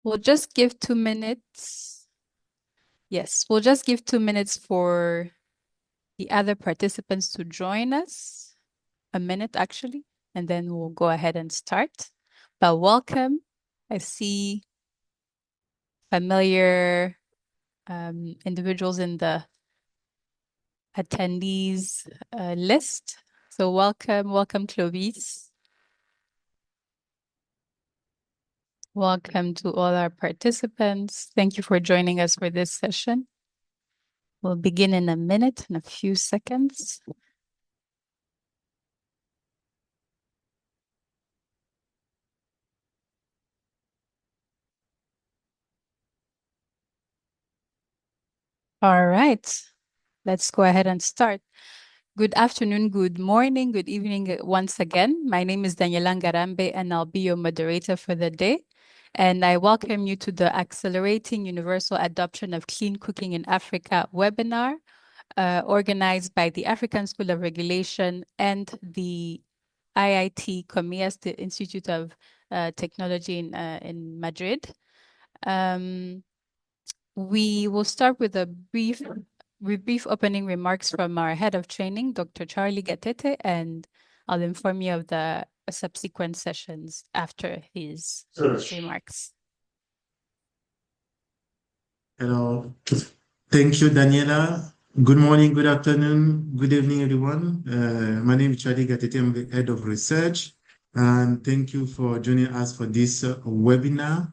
We'll just give 2 minutes. Yes, we'll just give 2 minutes for the other participants to join us. A minute, actually, and then we'll go ahead and start. But welcome. I see familiar individuals in the attendees list. So welcome, Clovis. Welcome to all our participants. Thank you for joining us for this session. We'll begin in a minute, in a few seconds. All right, let's go ahead and start. Good afternoon, good morning, good evening once again. My name is Daniela Ngarambe and I'll be your moderator for the day. And I welcome you to the Accelerating Universal Adoption of Clean Cooking in Africa webinar, organized by the African School of Regulation and the IIT COMIAS, the Institute of Technology in Madrid. We will start with brief opening remarks from our head of training, Dr. Charlie Gatete, and I'll inform you of the subsequent sessions after his remarks. Hello. Thank you, Daniela. Good morning, good afternoon, good evening, everyone. My name is Charlie Gatete. I'm the head of research. And thank you for joining us for this webinar.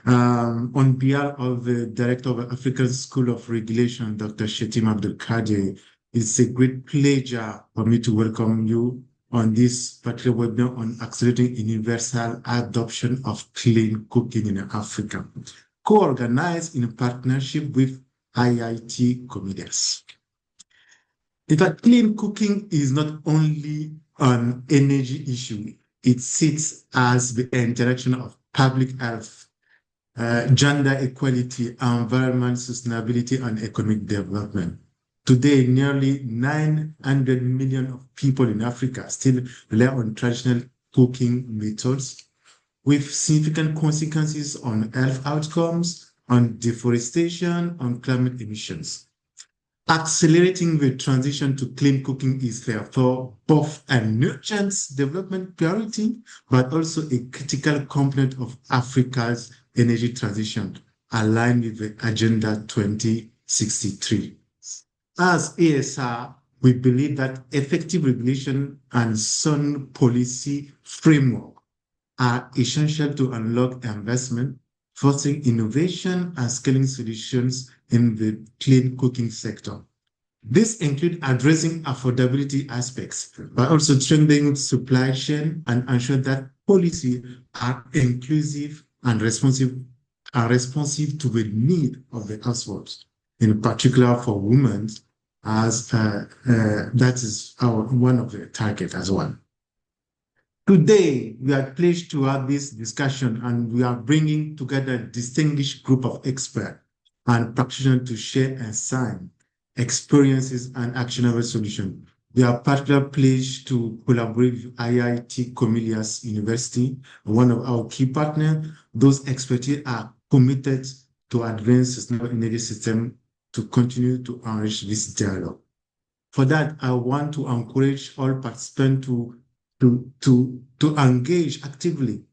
On behalf of the Director of the African School of Regulation, Dr. Shetim Abdul Kadir, it's a great pleasure for me to welcome you on this particular webinar on accelerating universal adoption of clean cooking in Africa, co-organized in partnership with IIT COMIAS. In fact, clean cooking is not only an energy issue, it sits as the interaction of public health, gender equality, environment sustainability, and economic development. Today, nearly 900 million of people in Africa still rely on traditional cooking methods, with significant consequences on health outcomes, on deforestation, on climate emissions. Accelerating the transition to clean cooking is therefore both an urgent development priority, but also a critical component of Africa's energy transition, aligned with the Agenda 2063. As ASR, we believe that effective regulation and sound policy framework are essential to unlock investment, fostering innovation and scaling solutions in the clean cooking sector. This includes addressing affordability aspects, but also strengthening supply chain and ensure that policies are inclusive and responsive to the need of the households, in particular for women, as that is one of the target as well. Today, we are pleased to have this discussion, and we are bringing together a distinguished group of experts and practitioners to share insights, experiences, and actionable solutions. We are particularly pleased to collaborate with IIT COMIAS University, one of our key partners. Those expertise are committed to advance sustainable energy system to continue to enrich this dialogue. For that, I want to encourage all participants to engage actively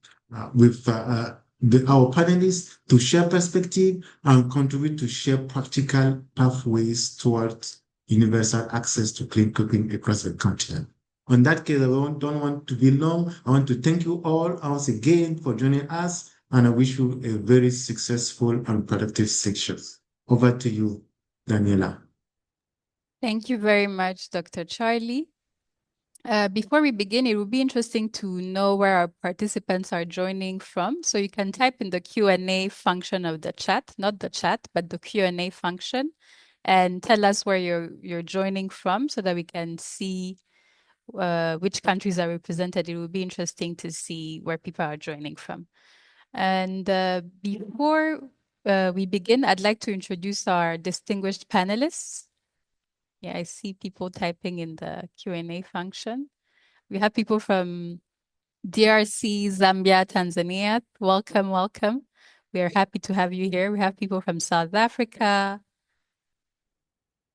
with our panelists to share perspective and contribute to share practical pathways towards universal access to clean cooking across the continent. On that case, I don't want to be long. I want to thank you all once again for joining us, and I wish you a very successful and productive session. Over to you, Daniela. Thank you very much, Dr. Charlie. Before we begin, it would be interesting to know where our participants are joining from. So you can type in the Q&A function of the chat, not the chat, but the Q&A function, and tell us where you're joining from so that we can see which countries are represented. It would be interesting to see where people are joining from. And before we begin, I'd like to introduce our distinguished panelists. Yeah, I see people typing in the Q&A function. We have people from DRC, Zambia, Tanzania. Welcome, welcome. We are happy to have you here. We have people from South Africa.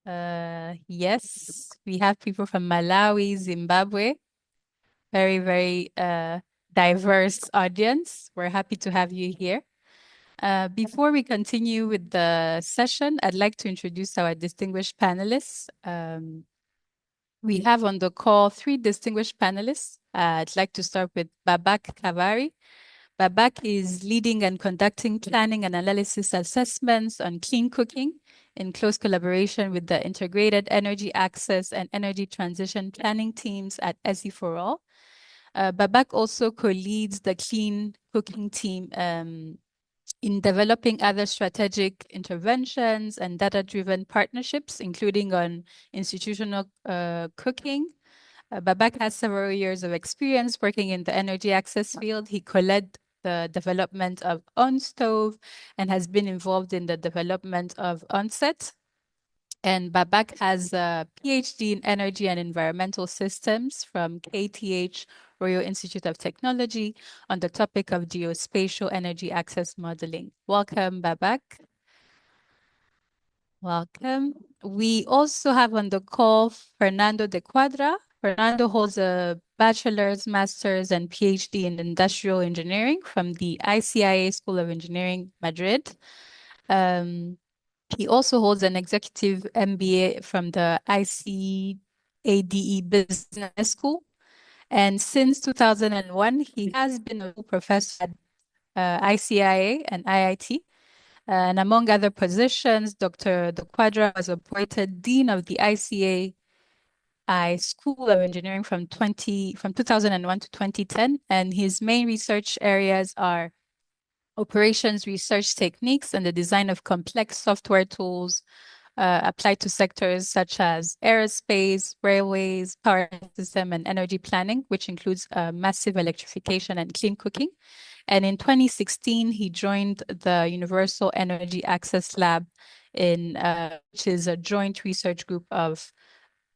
Yes, we have people from Malawi, Zimbabwe. Very, very diverse audience. We're happy to have you here. Before we continue with the session, I'd like to introduce our distinguished panelists. We have on the call three distinguished panelists. I'd like to start with Babak Kavari. Babak is leading and conducting planning and analysis assessments on clean cooking in close collaboration with the Integrated Energy Access and Energy Transition Planning teams at SE for All. Babak also co-leads the clean cooking team in developing other strategic interventions and data-driven partnerships, including on institutional cooking. Babak has several years of experience working in the energy access field. He co-led the development of OnStove and has been involved in the development of Onset. And Babak has a PhD in energy and environmental systems from KTH Royal Institute of Technology on the topic of geospatial energy access modeling. Welcome, Babak. Welcome. We also have on the call Fernando de Quadra. Fernando holds a bachelor's, master's, and PhD in industrial engineering from the ICIA School of Engineering, Madrid. He also holds an executive MBA from the ICADE Business School. And since 2001, he has been a full professor at ICIA and IIT. And among other positions, Dr. De Quadra was appointed Dean of the ICAI School of Engineering from 2001 to 2010. And his main research areas are operations research techniques and the design of complex software tools applied to sectors such as aerospace, railways, power system, and energy planning, which includes massive electrification and clean cooking. And in 2016, he joined the Universal Energy Access Lab, which is a joint research group of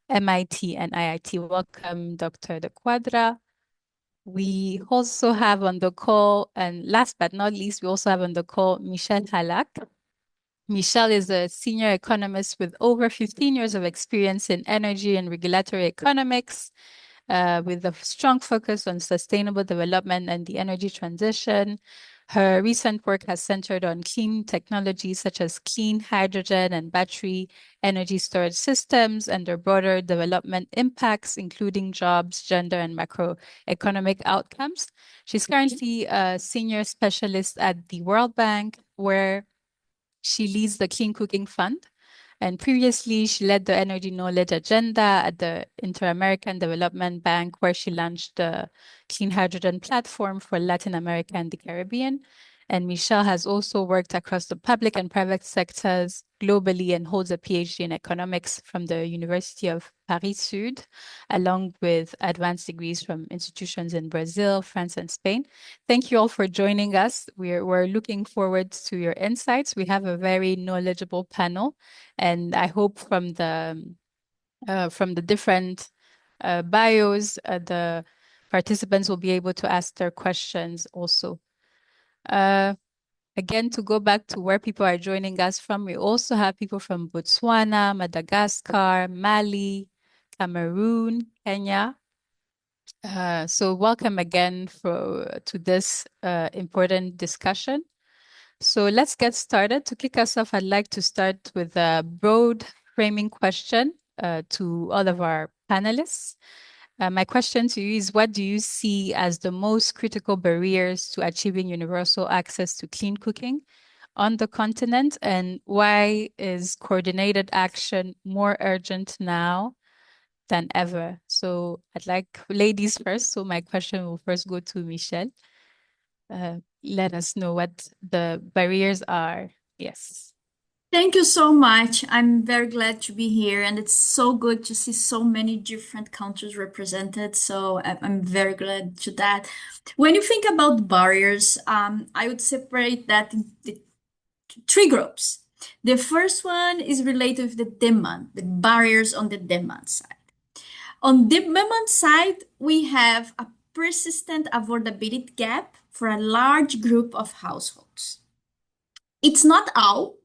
MIT and IIT. Welcome, Dr. De Quadra. We also have on the call, and last but not least, we also have on the call Michel Halak. Michel is a senior economist with over 15 years of experience in energy and regulatory economics, with a strong focus on sustainable development and the energy transition. Her recent work has centered on clean technologies such as clean hydrogen and battery energy storage systems and their broader development impacts, including jobs, gender, and macroeconomic outcomes. She's currently a senior specialist at the World Bank, where she leads the Clean Cooking Fund. And previously, she led the Energy Knowledge Agenda at the Inter-American Development Bank, where she launched the Clean Hydrogen Platform for Latin America and the Caribbean. And Michelle has also worked across the public and private sectors globally and holds a PhD in economics from the University of Paris Sud, along with advanced degrees from institutions in Brazil, France, and Spain. Thank you all for joining us. We're looking forward to your insights. We have a very knowledgeable panel, and I hope from the different bios, the participants will be able to ask their questions also. Again, to go back to where people are joining us from, we also have people from Botswana, Madagascar, Mali, Cameroon, Kenya. So welcome again to this important discussion. So let's get started. To kick us off, I'd like to start with a broad framing question to all of our panelists. My question to you is, what do you see as the most critical barriers to achieving universal access to clean cooking on the continent, and why is coordinated action more urgent now than ever? So I'd like ladies first. So my question will first go to Michelle. Let us know what the barriers are. Yes. Thank you so much. I'm very glad to be here, and it's so good to see so many different countries represented. So I'm very glad to that. When you think about barriers, I would separate that into three groups. The first one is related with the demand, the barriers on the demand side. On the demand side, we have a persistent affordability gap for a large group of households. It's not all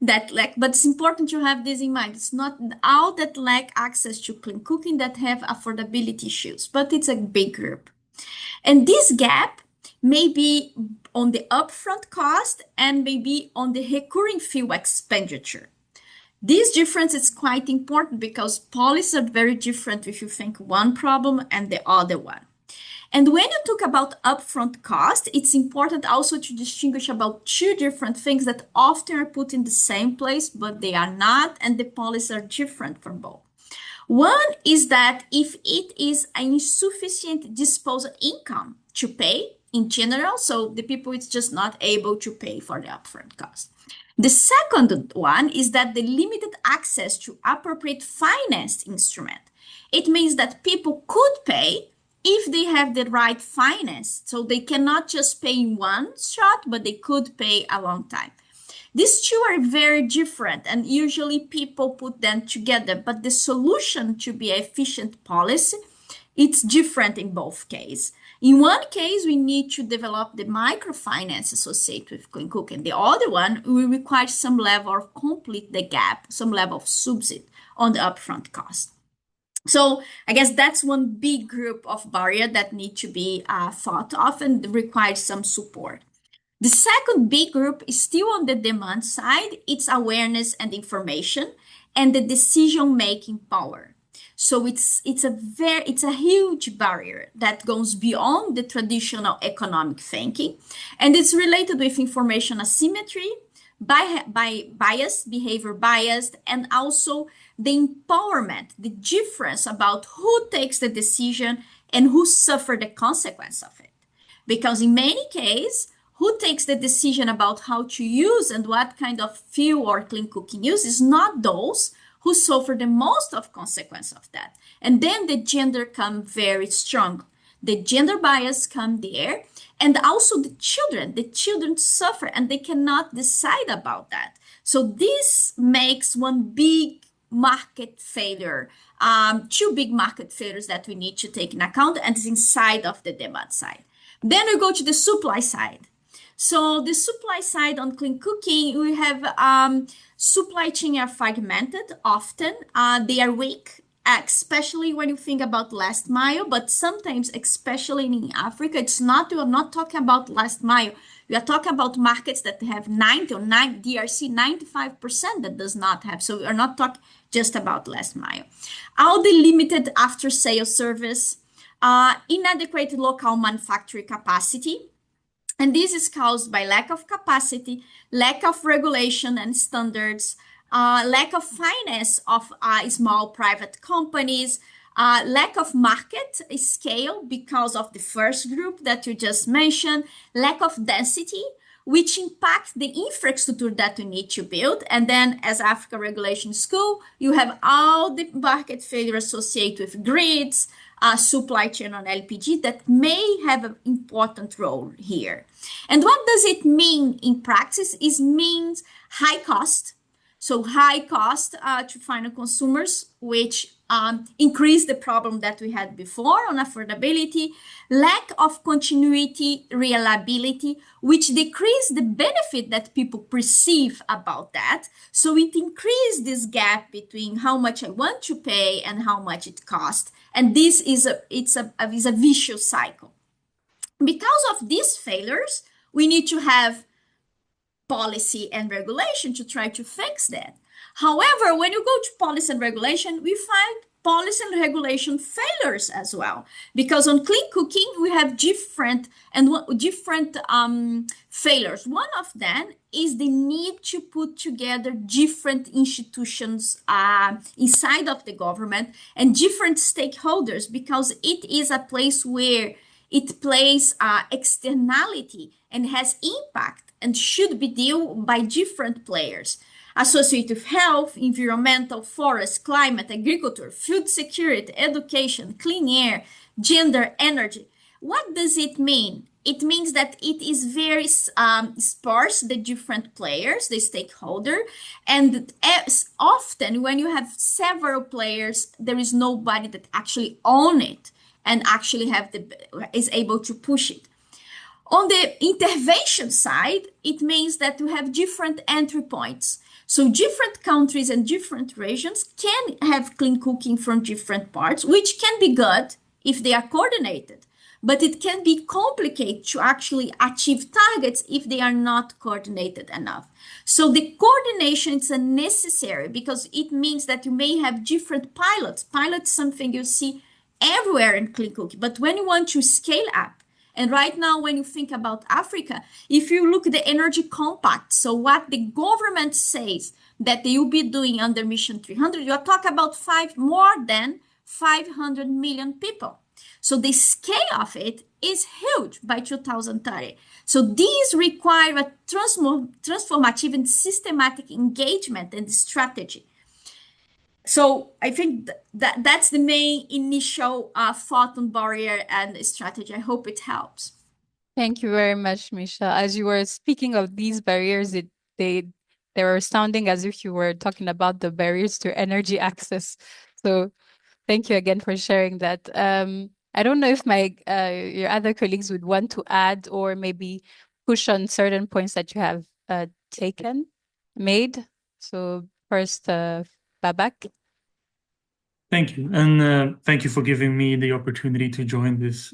that lack, but it's important to have this in mind. It's not all that lack access to clean cooking that have affordability issues, but it's a big group. And this gap may be on the upfront cost and maybe on the recurring fuel expenditure. This difference is quite important because policies are very different if you think one problem and the other one. And when you talk about upfront cost, it's important also to distinguish about two different things that often are put in the same place, but they are not, and the policies are different for both. One is that if it is an insufficient disposable income to pay in general, so the people is just not able to pay for the upfront cost. The second one is that the limited access to appropriate finance instrument. It means that people could pay if they have the right finance. So they cannot just pay in one shot, but they could pay a long time. These two are very different, and usually people put them together, but the solution to be efficient policy, it's different in both cases. In one case, we need to develop the microfinance associated with clean cooking. The other one will require some level of complete the gap, some level of subsidy on the upfront cost. So I guess that's one big group of barrier that need to be thought of and requires some support. The second big group is still on the demand side. It's awareness and information and the decision-making power. So it's a huge barrier that goes beyond the traditional economic thinking, and it's related with information asymmetry, by bias, behavior bias, and also the empowerment, the difference about who takes the decision and who suffer the consequence of it. Because in many cases, who takes the decision about how to use and what kind of fuel or clean cooking use is not those who suffer the most of consequence of that. And then the gender come very strong. The gender bias come there, and also the children suffer and they cannot decide about that. So this makes one big market failure, two big market failures that we need to take in account, and it's inside of the demand side. Then we go to the supply side. So the supply side on clean cooking, we have supply chain are fragmented often. They are weak, especially when you think about last mile, but sometimes, especially in Africa, we're not talking about last mile. We are talking about markets that have 90 or 9 DRC 95% that does not have. So we are not talking just about last mile. All the limited after sale service, inadequate local manufacturing capacity. And this is caused by lack of capacity, lack of regulation and standards, lack of finance of small private companies, lack of market scale because of the first group that you just mentioned, lack of density, which impacts the infrastructure that you need to build. And then as Africa Regulation School, you have all the market failure associated with grids, supply chain on LPG that may have an important role here. And what does it mean in practice? It means high cost. So high cost to final consumers, which increase the problem that we had before on affordability, lack of continuity, reliability, which decrease the benefit that people perceive about that. So it increases this gap between how much I want to pay and how much it costs. And this is a vicious cycle. Because of these failures, we need to have policy and regulation to try to fix that. However, when you go to policy and regulation, we find policy and regulation failures as well. Because on clean cooking, we have different failures. One of them is the need to put together different institutions inside of the government and different stakeholders, because it is a place where it plays externality and has impact and should be dealt by different players associated with health, environmental, forest, climate, agriculture, food security, education, clean air, gender, energy. What does it mean? It means that it is very sparse, the different players, the stakeholder, and as often when you have several players, there is nobody that actually own it and actually is able to push it. On the intervention side, it means that you have different entry points. So different countries and different regions can have clean cooking from different parts, which can be good if they are coordinated. But it can be complicated to actually achieve targets if they are not coordinated enough. So the coordination is necessary because it means that you may have different pilots. Pilots something you see everywhere in clean cooking. But when you want to scale up, and right now, when you think about Africa, if you look at the energy compact, so what the government says that they will be doing under Mission 300, you are talking about more than 500 million people. So the scale of it is huge by 2030. So these require a transformative and systematic engagement and strategy. So I think that's the main initial thought on barrier and strategy. I hope it helps. Thank you very much, Misha. As you were speaking of these barriers, they they were sounding as if you were talking about the barriers to energy access. So thank you again for sharing that. I don't know if my your other colleagues would want to add or maybe push on certain points that you have made. So first, Babak. Thank you. And thank you for giving me the opportunity to join this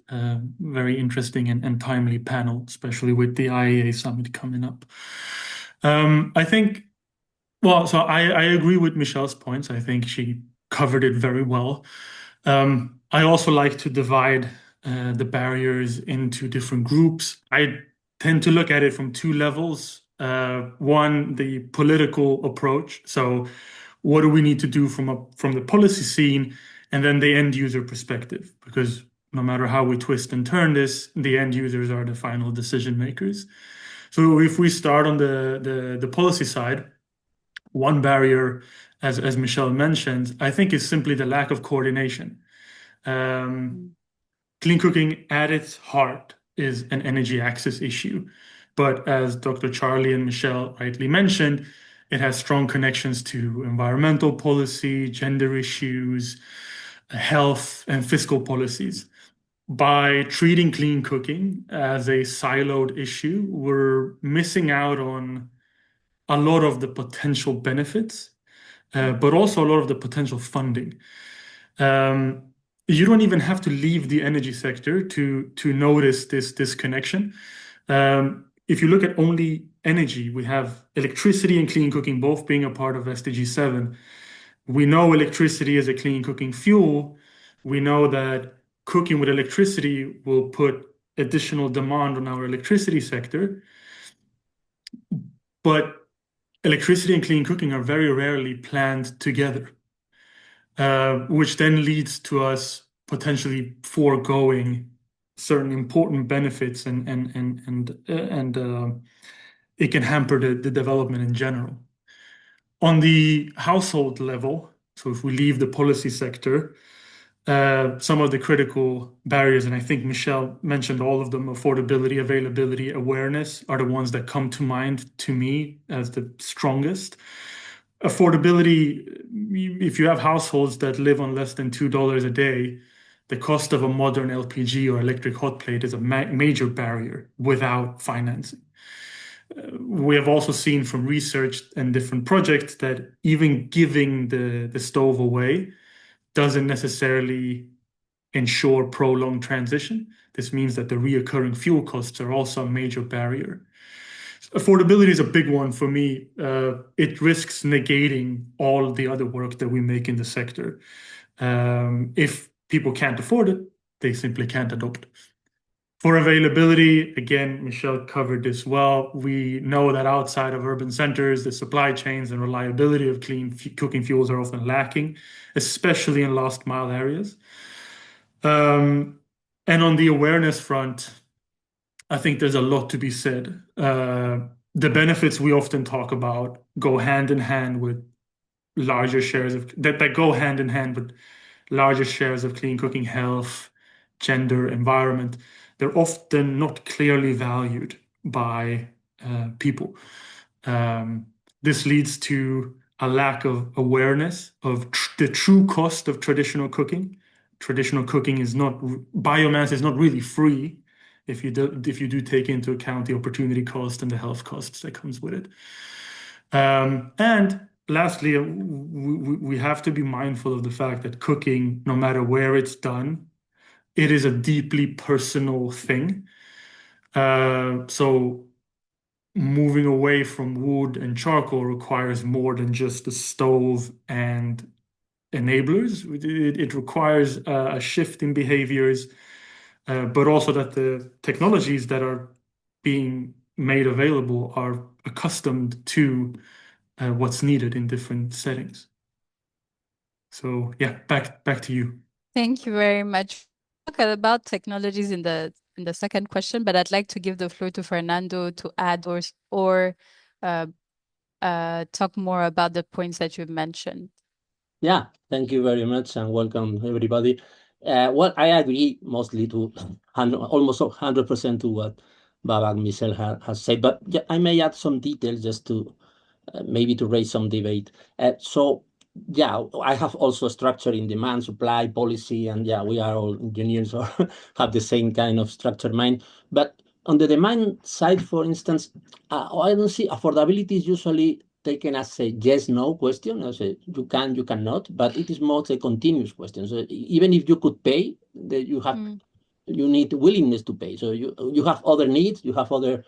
very interesting and timely panel, especially with the IEA summit coming up. I think, well, so I agree with Michelle's points. I think she covered it very well. I also like to divide the barriers into different groups. I tend to look at it from two levels. One, the political approach. So what do we need to do from the policy scene, and then the end user perspective, because no matter how we twist and turn this, the end users are the final decision makers. So if we start on the policy side, one barrier, as Michelle mentioned, I think is simply the lack of coordination. Clean cooking at its heart is an energy access issue. But as Dr. Charlie and Michelle rightly mentioned, it has strong connections to environmental policy, gender issues, health, and fiscal policies. By treating clean cooking as a siloed issue, we're missing out on a lot of the potential benefits, but also a lot of the potential funding. You don't even have to leave the energy sector to notice this connection. If you look at only energy, we have electricity and clean cooking both being a part of SDG 7. We know electricity is a clean cooking fuel. We know that cooking with electricity will put additional demand on our electricity sector. But electricity and clean cooking are very rarely planned together, which then leads to us potentially foregoing certain important benefits, and it can hamper the development in general. On the household level, so if we leave the policy sector, some of the critical barriers, and I think Michelle mentioned all of them, affordability, availability, awareness, are the ones that come to mind to me as the strongest. Affordability, if you have households that live on less than $2 a day, the cost of a modern LPG or electric hot plate is a major barrier without financing. We have also seen from research and different projects that even giving the stove away doesn't necessarily ensure prolonged transition. This means that the reoccurring fuel costs are also a major barrier. Affordability is a big one for me. It risks negating all the other work that we make in the sector. If people can't afford it, they simply can't adopt. For availability, again, Michelle covered this well. We know that outside of urban centers, the supply chains and reliability of clean cooking fuels are often lacking, especially in last mile areas. And on the awareness front, I think there's a lot to be said. The benefits we often talk about go hand in hand with larger shares of that go hand in hand with larger shares of clean cooking, health, gender, environment. They're often not clearly valued by people. This leads to a lack of awareness of the true cost of traditional cooking. Traditional cooking is not, biomass is not really free. if you do take into account the opportunity cost and the health costs that comes with it. And lastly, we have to be mindful of the fact that cooking, no matter where it's done, it is a deeply personal thing. So moving away from wood and charcoal requires more than just the stove and enablers. It requires a shift in behaviors, but also that the technologies that are being made available are accustomed to what's needed in different settings. So yeah, back to you. Thank you very much. Talk about technologies in the second question, but I'd like to give the floor to Fernando to add or talk more about the points that you've mentioned. Yeah, thank you very much and welcome everybody. Well, I agree mostly to almost 100% to what Baba and Michelle has said, but I may add some details just to maybe to raise some debate. So yeah, I have also a structure in demand, supply, policy, and yeah, we are all engineers or have the same kind of structure mind. But on the demand side, for instance, I don't see affordability is usually taken as a yes/no question. As a you can, you cannot, but it is more a continuous question. So even if you could pay, that you have you need willingness to pay. So you have other needs, you have other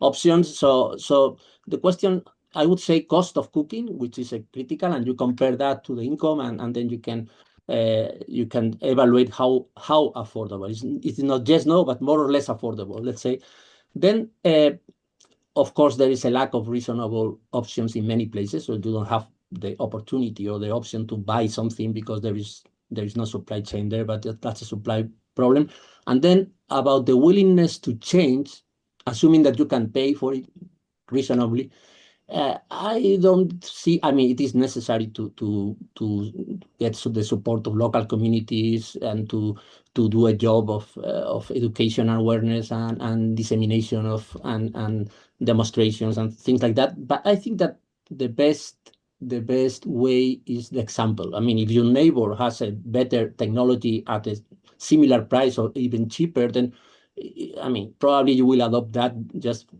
options. So the question, I would say, cost of cooking, which is a critical, and you compare that to the income, and then you can evaluate how affordable. It's not just no, but more or less affordable, let's say. Then of course, there is a lack of reasonable options in many places, so you don't have the opportunity or the option to buy something because there is no supply chain there, but that's a supply problem. And then about the willingness to change, assuming that you can pay for it reasonably, I don't see. I mean, it is necessary to get the support of local communities and to do a job of education and awareness and dissemination of and demonstrations and things like that. But I think that the best way is the example. I mean, if your neighbor has a better technology at a similar price or even cheaper, then I mean, probably you will adopt that just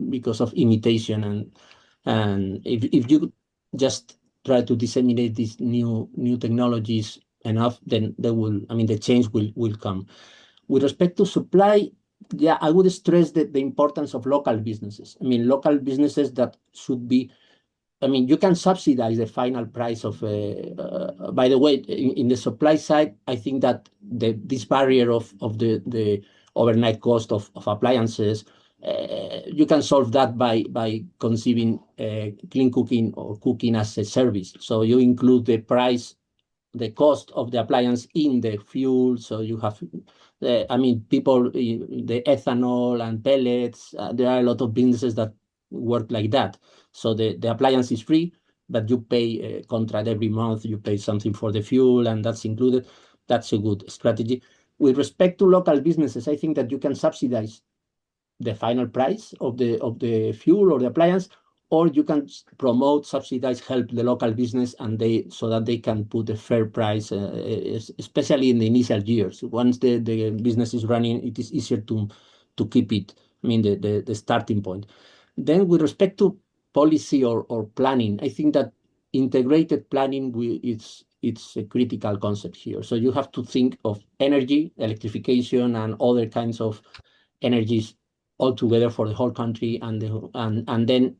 because of imitation and if you just try to disseminate these new technologies enough, then the change will come. With respect to supply, yeah, I would stress the importance of local businesses. I mean, local businesses that should be. I mean, you can subsidize the final price of. By the way, in the supply side, I think that this barrier of the overnight cost of appliances, you can solve that by conceiving clean cooking or cooking as a service. So you include the cost of the appliance in the fuel. So you have, people, the ethanol and pellets. There are a lot of businesses that work like that. So the appliance is free, but you pay a contract every month. You pay something for the fuel, and that's included. That's a good strategy. With respect to local businesses, I think that you can subsidize the final price of the fuel or the appliance, or you can promote, subsidize, help the local business, and so that they can put a fair price, especially in the initial years. Once the business is running, it is easier to keep it. I mean, the starting point. Then, with respect to policy or planning, I think that integrated planning it's a critical concept here. So you have to think of energy, electrification, and other kinds of energies altogether for the whole country, and then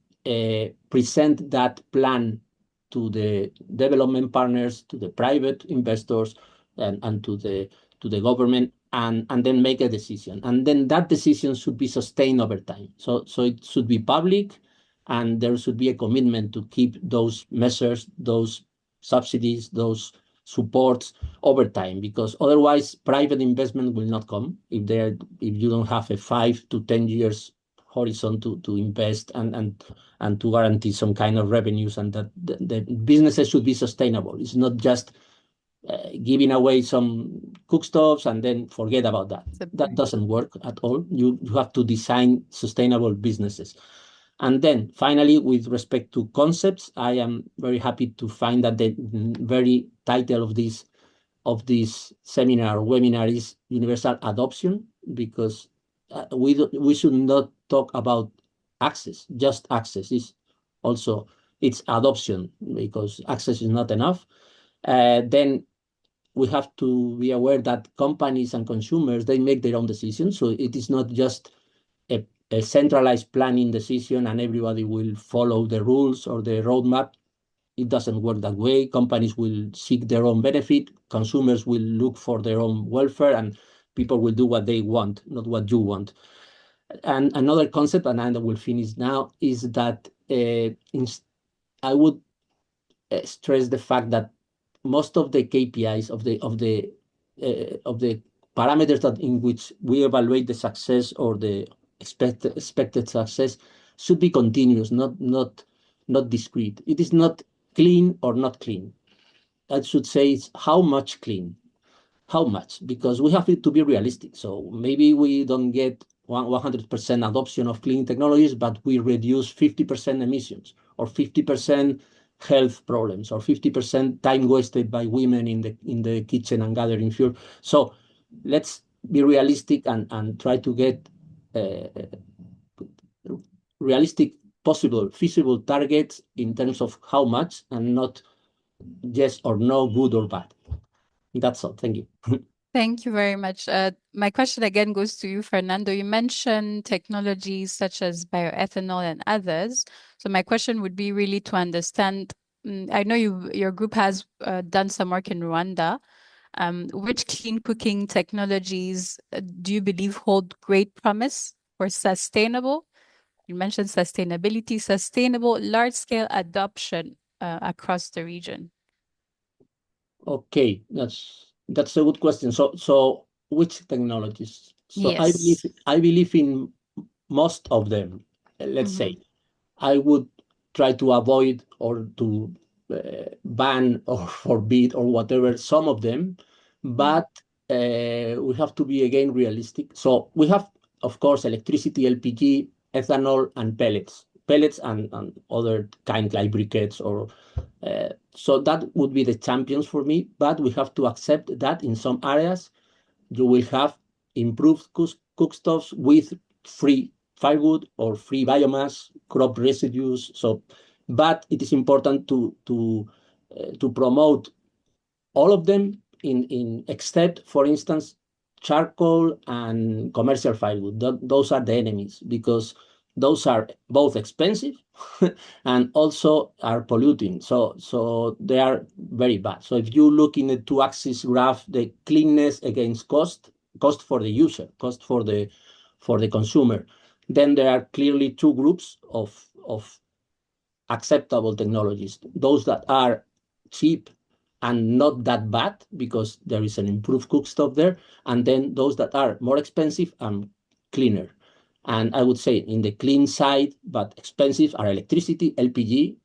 present that plan to the development partners, to the private investors, and to the government, and then make a decision. And then that decision should be sustained over time. So it should be public, and there should be a commitment to keep those measures, those subsidies, those supports over time, because otherwise private investment will not come if you don't have a 5 to 10 years horizon to invest and to guarantee some kind of revenues, and that the businesses should be sustainable. It's not just giving away some cookstoves and then forget about that. That doesn't work at all. You have to design sustainable businesses. And then finally, with respect to concepts, I am very happy to find that the very title of this seminar or webinar is universal adoption, because we should not talk about access, just access. It's adoption, because access is not enough. Then we have to be aware that companies and consumers, they make their own decisions. So it is not just a centralized planning decision and everybody will follow the rules or the roadmap. It doesn't work that way. Companies will seek their own benefit, consumers will look for their own welfare, and people will do what they want, not what you want. And another concept, and I will finish now, is that I would stress the fact that most of the KPIs of the parameters that in which we evaluate the success or the expected success should be continuous, not discrete. It is not clean or not clean. I should say it's how much clean. How much? Because we have to be realistic. So maybe we don't get 100% adoption of clean technologies, but we reduce 50% emissions or 50% health problems or 50% time wasted by women in the kitchen and gathering fuel. So let's be realistic and try to get realistic, possible, feasible targets in terms of how much, and not yes or no, good or bad. That's all. Thank you. Thank you very much. My question again goes to you, Fernando. You mentioned technologies such as bioethanol and others. So my question would be really to understand, I know your group has done some work in Rwanda. Which clean cooking technologies do you believe hold great promise for sustainable? You mentioned sustainability, sustainable large-scale adoption across the region. Okay, that's a good question. So which technologies? So Yes. I believe in most of them. Let's say I would try to avoid or to ban or forbid or whatever some of them, but we have to be again realistic. So we have, of course, electricity, LPG, ethanol, and pellets. Pellets and other kind like briquettes or so that would be the champions for me. But we have to accept that in some areas you will have improved cookstoves with free firewood or free biomass, crop residues. So, but it is important to promote all of them in except, for instance, charcoal and commercial firewood. Those are the enemies because those are both expensive and also are polluting. So they are very bad. So if you look in the two-axis graph, the cleanness against cost for the user, cost for the consumer, then there are clearly two groups of acceptable technologies. Those that are cheap and not that bad because there is an improved cookstove there, and then those that are more expensive and cleaner. And I would say in the clean side but expensive are electricity, LPG.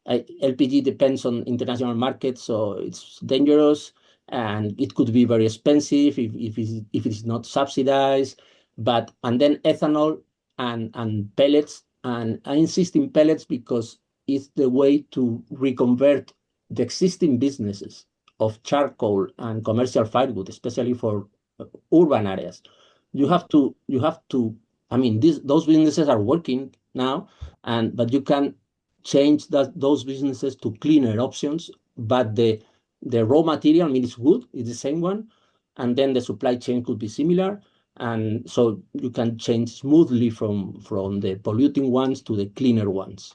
LPG depends on international markets, so it's dangerous and it could be very expensive if it is not subsidized. And then ethanol and pellets, and I insist in pellets because it's the way to reconvert the existing businesses of charcoal and commercial firewood, especially for urban areas. You have to. I mean, those businesses are working now, but you can change those businesses to cleaner options. But the raw material, I mean, it's good, it's the same one, and then the supply chain could be similar, and so you can change smoothly from the polluting ones to the cleaner ones.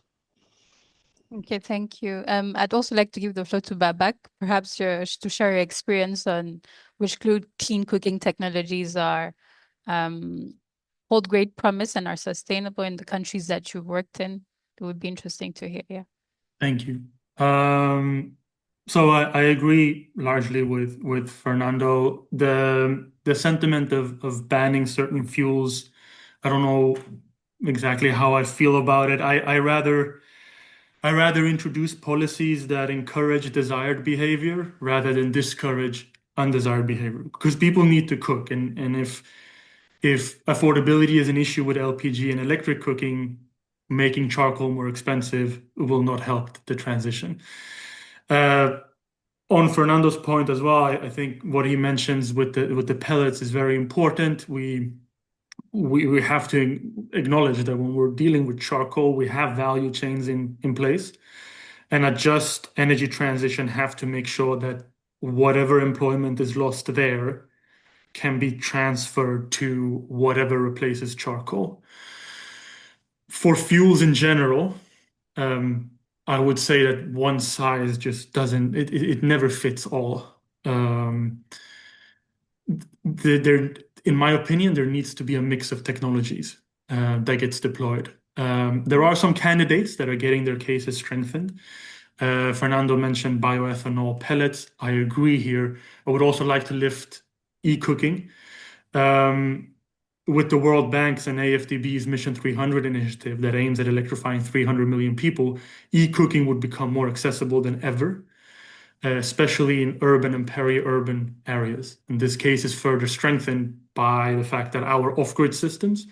Okay, thank you. I'd also like to give the floor to Babak, perhaps to share your experience on which clean cooking technologies hold great promise and are sustainable in the countries that you've worked in. It would be interesting to hear. Yeah. Thank you. So I agree largely with Fernando. The sentiment of banning certain fuels, I don't know exactly how I feel about it. I rather introduce policies that encourage desired behavior rather than discourage undesired behavior, because people need to cook, and if affordability is an issue with LPG and electric cooking, making charcoal more expensive will not help the transition. On Fernando's point as well, I think what he mentions with the pellets is very important. we have to acknowledge that when we're dealing with charcoal, we have value chains in place, and a just energy transition have to make sure that whatever employment is lost there can be transferred to whatever replaces charcoal. For fuels in general, I would say that one size just doesn't, it never fits all. In my opinion, there needs to be a mix of technologies that gets deployed. There are some candidates that are getting their cases strengthened. Fernando mentioned bioethanol pellets. I agree here. I would also like to lift e-cooking. With the World Bank's and AFDB's Mission 300 initiative that aims at electrifying 300 million people, e-cooking would become more accessible than ever, especially in urban and peri-urban areas. And this case is further strengthened by the fact that our off-grid systems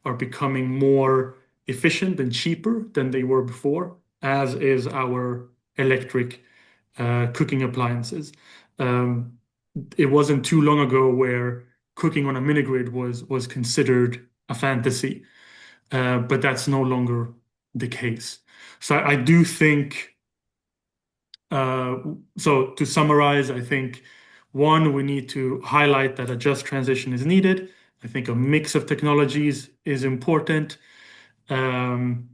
are becoming more efficient and cheaper than they were before, as is our electric cooking appliances. It wasn't too long ago where cooking on a mini-grid was considered a fantasy, but that's no longer the case. So I do think, so to summarize, I think one, we need to highlight that a just transition is needed. I think a mix of technologies is important. And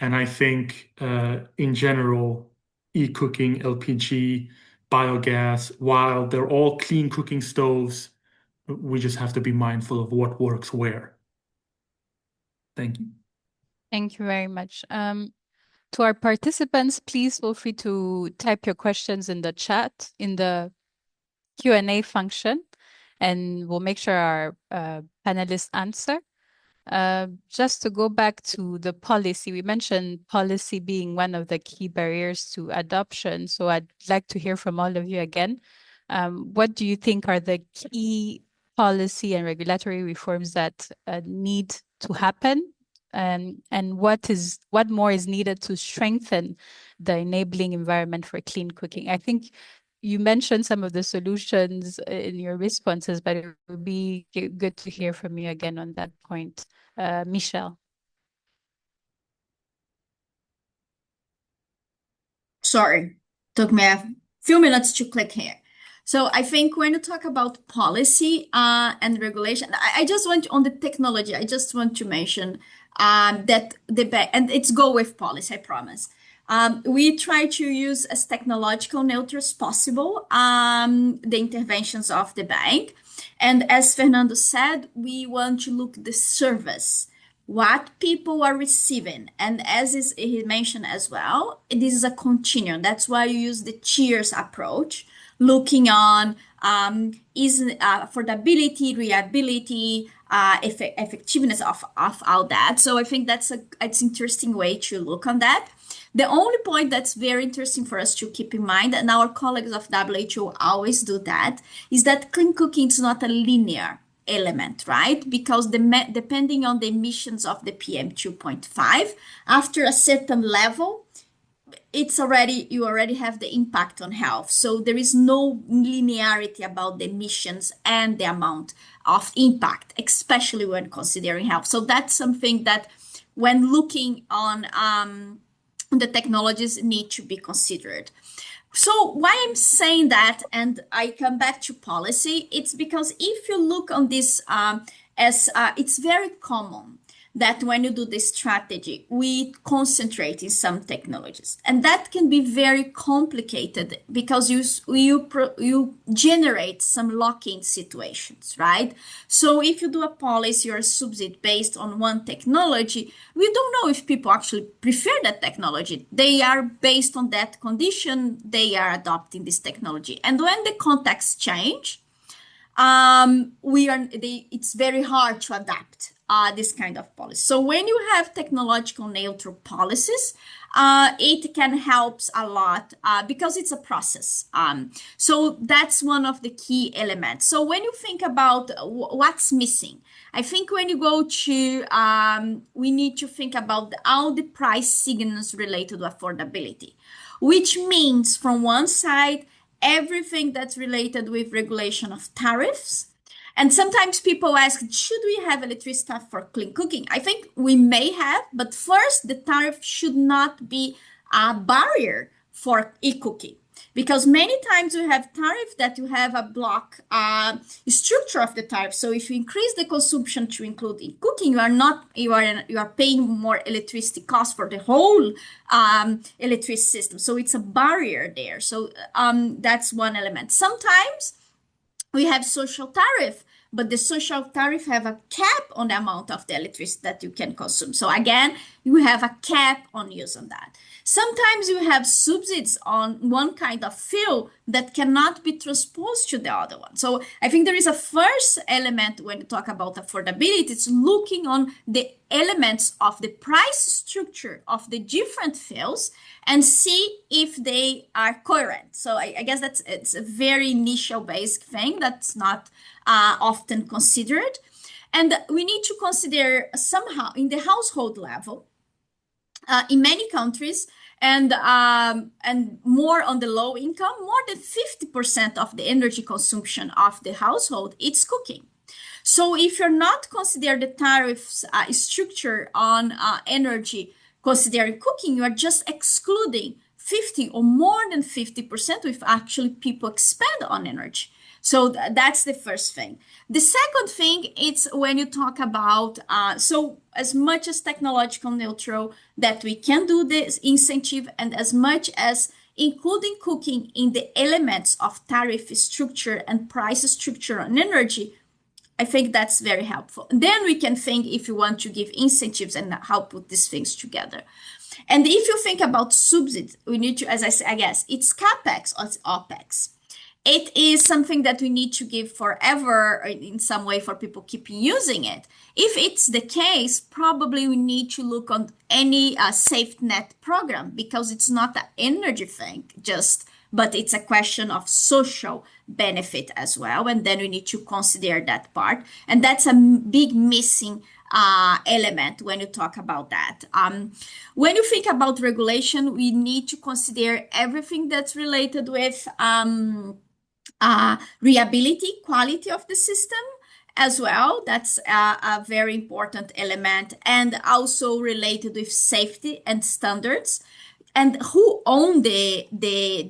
I think in general, e-cooking, LPG, biogas, while they're all clean cooking stoves, we just have to be mindful of what works where. Thank you. Thank you very much. To our participants, please feel free to type your questions in the chat, in the Q&A function, and we'll make sure our panelists answer. Just to go back to the policy, we mentioned policy being one of the key barriers to adoption. So I'd like to hear from all of you again. What do you think are the key policy and regulatory reforms that need to happen? And what more is needed to strengthen the enabling environment for clean cooking? I think you mentioned some of the solutions in your responses, but it would be good to hear from you again on that point. Michelle. Sorry, took me a few minutes to click here. So I think when you talk about policy and regulation, I just want on the technology, I just want to mention that and it's go with policy, I promise. We try to use as technological neutral as possible the interventions of the bank. And as Fernando said, we want to look the service, what people are receiving. And as he mentioned as well, this is a continuum. That's why you use the tiers approach, looking on affordability, reliability, effectiveness of all that. So I think it's interesting way to look on that. The only point that's very interesting for us to keep in mind, and our colleagues of WHO always do that, is that clean cooking is not a linear element, right? Because depending on the emissions of the PM 2.5, after a certain level, you already have the impact on health. So there is no linearity about the emissions and the amount of impact, especially when considering health. So that's something that when looking on the technologies need to be considered. So why I'm saying that, and I come back to policy, it's because if you look on this it's very common that when you do this strategy, we concentrate in some technologies. And that can be very complicated because you generate some lock-in situations, right? So if you do a policy or a subsidy based on one technology, we don't know if people actually prefer that technology. They are based on that condition, they are adopting this technology. And when the context change, it's very hard to adapt this kind of policy. So when you have technological neutral policies, it can help a lot because it's a process. So that's one of the key elements. So when you think about what's missing, I think when you go to, we need to think about all the price signals related to affordability, which means from one side, everything that's related with regulation of tariffs, And sometimes people ask, should we have electricity tariff for clean cooking? I think we may have, but first, the tariff should not be a barrier for e-cooking. Because many times you have tariff that you have a block structure of the tariff. So if you increase the consumption to include in cooking, you are paying more electricity cost for the whole electricity system. So it's a barrier there. So that's one element. Sometimes we have social tariff, but the social tariff have a cap on the amount of the electricity that you can consume. So again, you have a cap on use on that. Sometimes you have subsidies on one kind of fuel that cannot be transposed to the other one. So I think there is a first element when you talk about affordability, it's looking on the elements of the price structure of the different fuels and see if they are coherent. So I guess it's a very initial basic thing that's not often considered. And we need to consider somehow in the household level, in many countries, and more on the low income, more than 50% of the energy consumption of the household, it's cooking. So if you're not considering the tariffs structure on energy, considering cooking, you are just excluding 50 or more than 50% if actually people expend on energy. So that's the first thing. The second thing is when you talk about, so as much as technological neutral that we can do this incentive, and as much as including cooking in the elements of tariff structure and price structure on energy, I think that's very helpful. Then we can think if you want to give incentives and how put these things together. And if you think about subsidies, we need to, as I say, I guess it's CapEx or it's OpEx. It is something that we need to give forever in some way for people keeping using it. If it's the case, probably we need to look on any safety net program because it's not an energy thing, but it's a question of social benefit as well. And then we need to consider that part. And that's a big missing element when you talk about that. When you think about regulation, we need to consider everything that's related with reliability, quality of the system as well. That's a very important element, and also related with safety and standards and who own the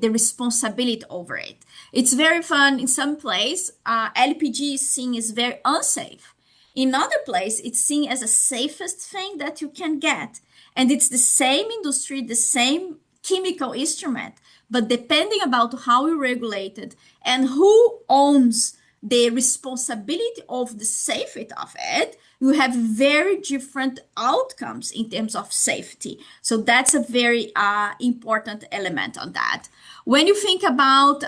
responsibility over it. It's very fun in some place. LPG is seen as very unsafe. In other place, it's seen as the safest thing that you can get. And it's the same industry, the same chemical instrument, but depending about how you regulate it and who owns the responsibility of the safety of it, you have very different outcomes in terms of safety. So that's a very important element on that. When you think about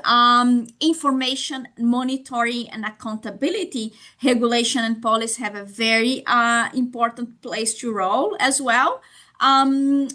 information monitoring and accountability, regulation and policy have a very important place to roll as well. Another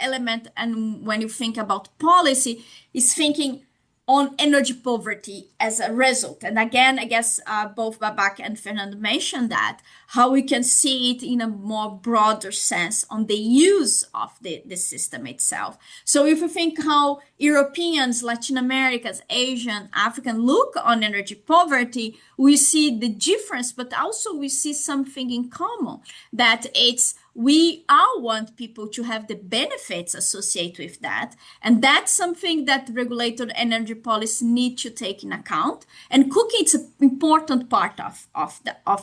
element, and when you think about policy, is thinking on energy poverty as a result. And again, I guess both Babak and Fernando mentioned that, how we can see it in a more broader sense on the use of the system itself. So if you think how Europeans, Latin Americans, Asian, African look on energy poverty, we see the difference, but also we see something in common, that we all want people to have the benefits associated with that. And that's something that regulated energy policy need to take in account. And cooking is an important part of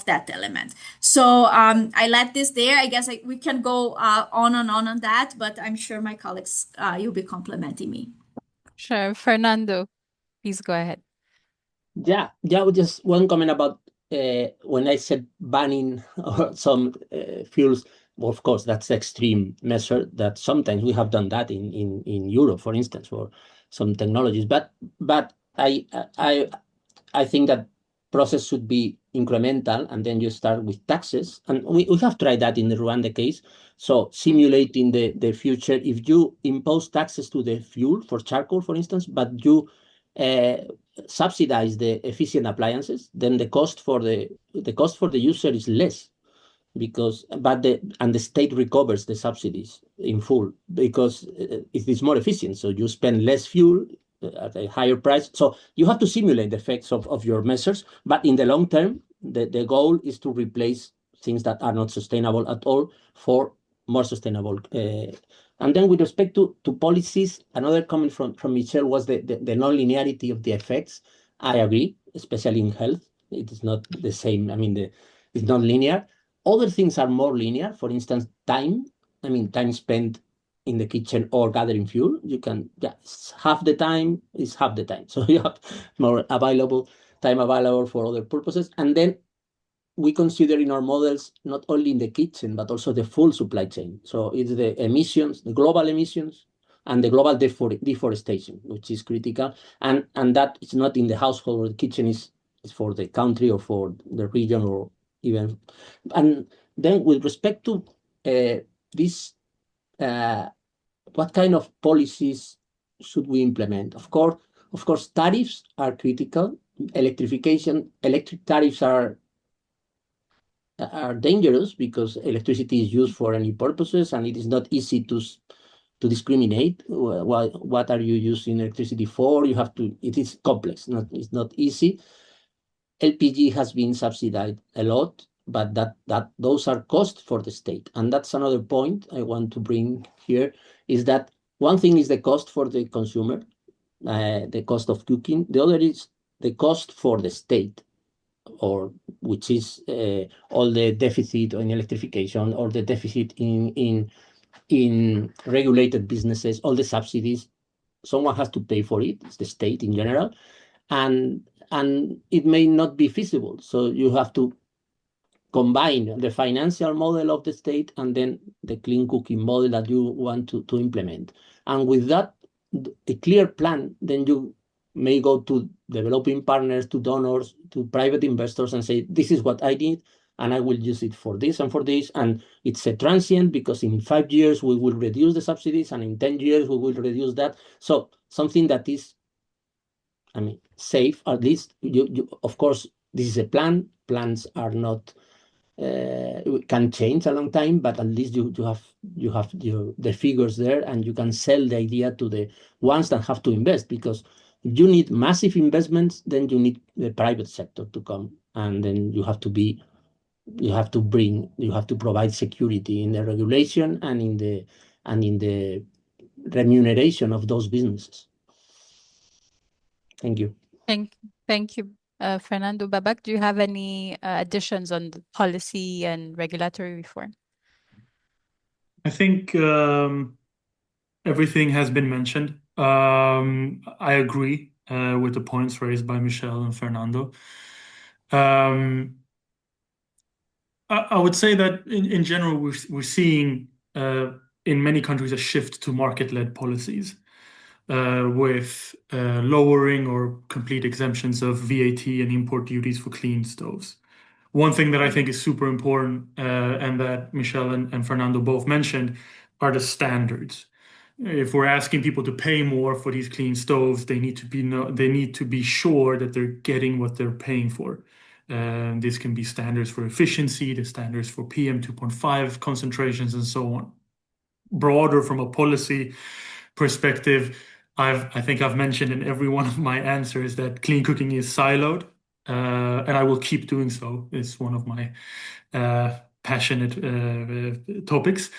that element. So I let this there. I guess we can go on and on that, but I'm sure my colleagues, you'll be complimenting me. Sure. Fernando, please go ahead. Yeah, just one comment about when I said banning some fuels. Well, of course, that's the extreme measure that sometimes we have done that in Europe, for instance, for some technologies. But I think that process should be incremental, and then you start with taxes. And we have tried that in the Rwanda case. So simulating the future, if you impose taxes to the fuel for charcoal, for instance, but you subsidize the efficient appliances, then the cost for the user is less, because the state recovers the subsidies in full because it is more efficient. So you spend less fuel at a higher price. So you have to simulate the effects of your measures, but in the long term, the goal is to replace things that are not sustainable at all for more sustainable. And then with respect to policies, another comment from Michelle was the non-linearity of the effects. I agree, especially in health. It is not the same. I mean, it's not linear. Other things are more linear. For instance, time. I mean, time spent in the kitchen or gathering fuel. You can, yeah, half the time is half the time. So you have more time available for other purposes. And then we consider in our models not only in the kitchen, but also the full supply chain. So it's the emissions, the global emissions, and the global deforestation, which is critical. And that is not in the household or the kitchen, is for the country or for the region or even. And then with respect to this, what kind of policies should we implement? Of course, tariffs are critical. Electric tariffs are dangerous because electricity is used for any purposes, and it is not easy to discriminate. What are you using electricity for? It is complex. It's not easy. LPG has been subsidized a lot, but those are costs for the state. And that's another point I want to bring here, is that one thing is the cost for the consumer, the cost of cooking. The other is the cost for the state, or which is all the deficit in electrification, or the deficit in regulated businesses, all the subsidies. Someone has to pay for it. It's the state in general, and it may not be feasible. So you have to combine the financial model of the state and then the clean cooking model that you want to implement. And with that, a clear plan, then you may go to developing partners, to donors, to private investors, and say, this is what I need, and I will use it for this and for this. And it's a transient, because in 5 years we will reduce the subsidies, and in 10 years we will reduce that. So something that is, I mean, safe. At least of course, this is a plan. Plans are not can change a long time, but at least you have the figures there, and you can sell the idea to the ones that have to invest. Because if you need massive investments, then you need the private sector to come, and then you have to provide security in the regulation and in the remuneration of those businesses. Thank you. Thank you, Fernando. Babak, do you have any additions on the policy and regulatory reform? I think everything has been mentioned. I agree with the points raised by Michelle and Fernando. I would say that in general, we're seeing in many countries a shift to market-led policies with lowering or complete exemptions of VAT and import duties for clean stoves. One thing that I think is super important, and that Michelle and Fernando both mentioned, are the standards. If we're asking people to pay more for these clean stoves, they need to be sure that they're getting what they're paying for. This can be standards for efficiency, the standards for PM 2.5 concentrations, and so on. Broader from a policy perspective, I think I've mentioned in every one of my answers that clean cooking is siloed, and I will keep doing so. It's one of my passionate topics.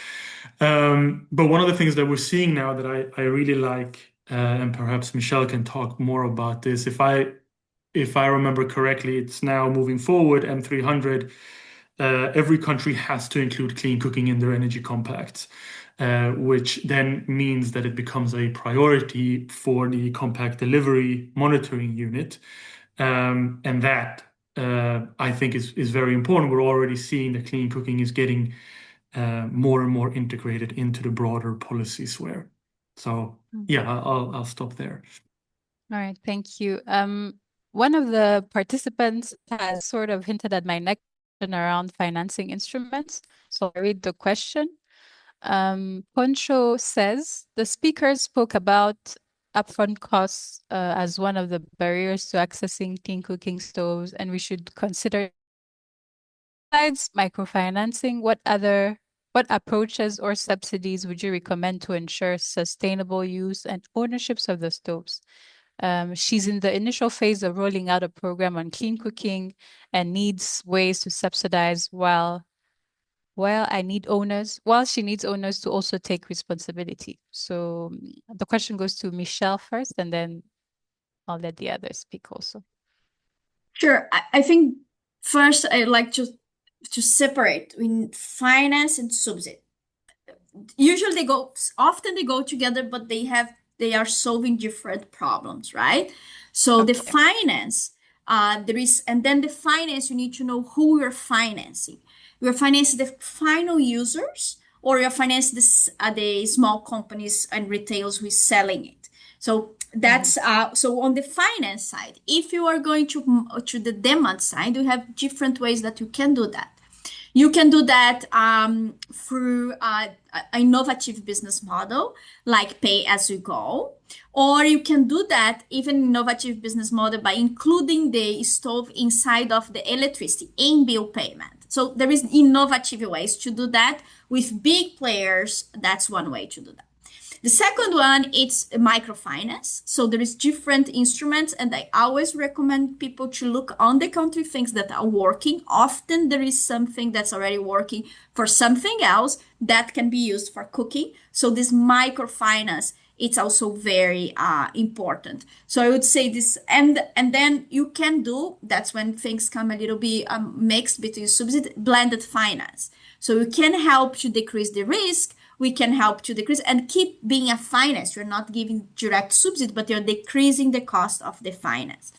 But one of the things that we're seeing now that I really like, and perhaps Michelle can talk more about this, if I remember correctly, it's now moving forward, M300, every country has to include clean cooking in their energy compacts, which then means that it becomes a priority for the compact delivery monitoring unit. And that I think is very important. We're already seeing that clean cooking is getting more and more integrated into the broader policy sphere. So yeah, I'll stop there. All right, thank you. One of the participants has sort of hinted at my next question around financing instruments. So I read the question. Poncho says, the speakers spoke about upfront costs as one of the barriers to accessing clean cooking stoves, and we should consider besides microfinancing, what other What approaches or subsidies would you recommend to ensure sustainable use and ownerships of the stoves? She's in the initial phase of rolling out a program on clean cooking and needs ways to subsidize while she needs owners to also take responsibility. So the question goes to Michelle first, and then I'll let the others speak also. Sure. I think first I'd like to separate between finance and subsidy. Usually often they go together, but they are solving different problems, right? So the Okay. finance, and then the finance, you need to know who you're financing. You're financing the final users, or you're financing the small companies and retailers who is selling it. So that's so on the finance side. If you are going to the demand side, you have different ways that you can do that. You can do that through an innovative business model like pay as you go, or you can do that even innovative business model by including the stove inside of the electricity in bill payment. So there is innovative ways to do that with big players. That's one way to do that. The second one, it's microfinance. So there is different instruments, and I always recommend people to look on the country things that are working. Often there is something that's already working for something else that can be used for cooking. So this microfinance, it's also very important. So I would say this, and then you can do, that's when things come a little bit mixed between subsidy, blended finance. So you can help to decrease the risk. We can help to decrease and keep being a finance. You're not giving direct subsidy, but you're decreasing the cost of the finance.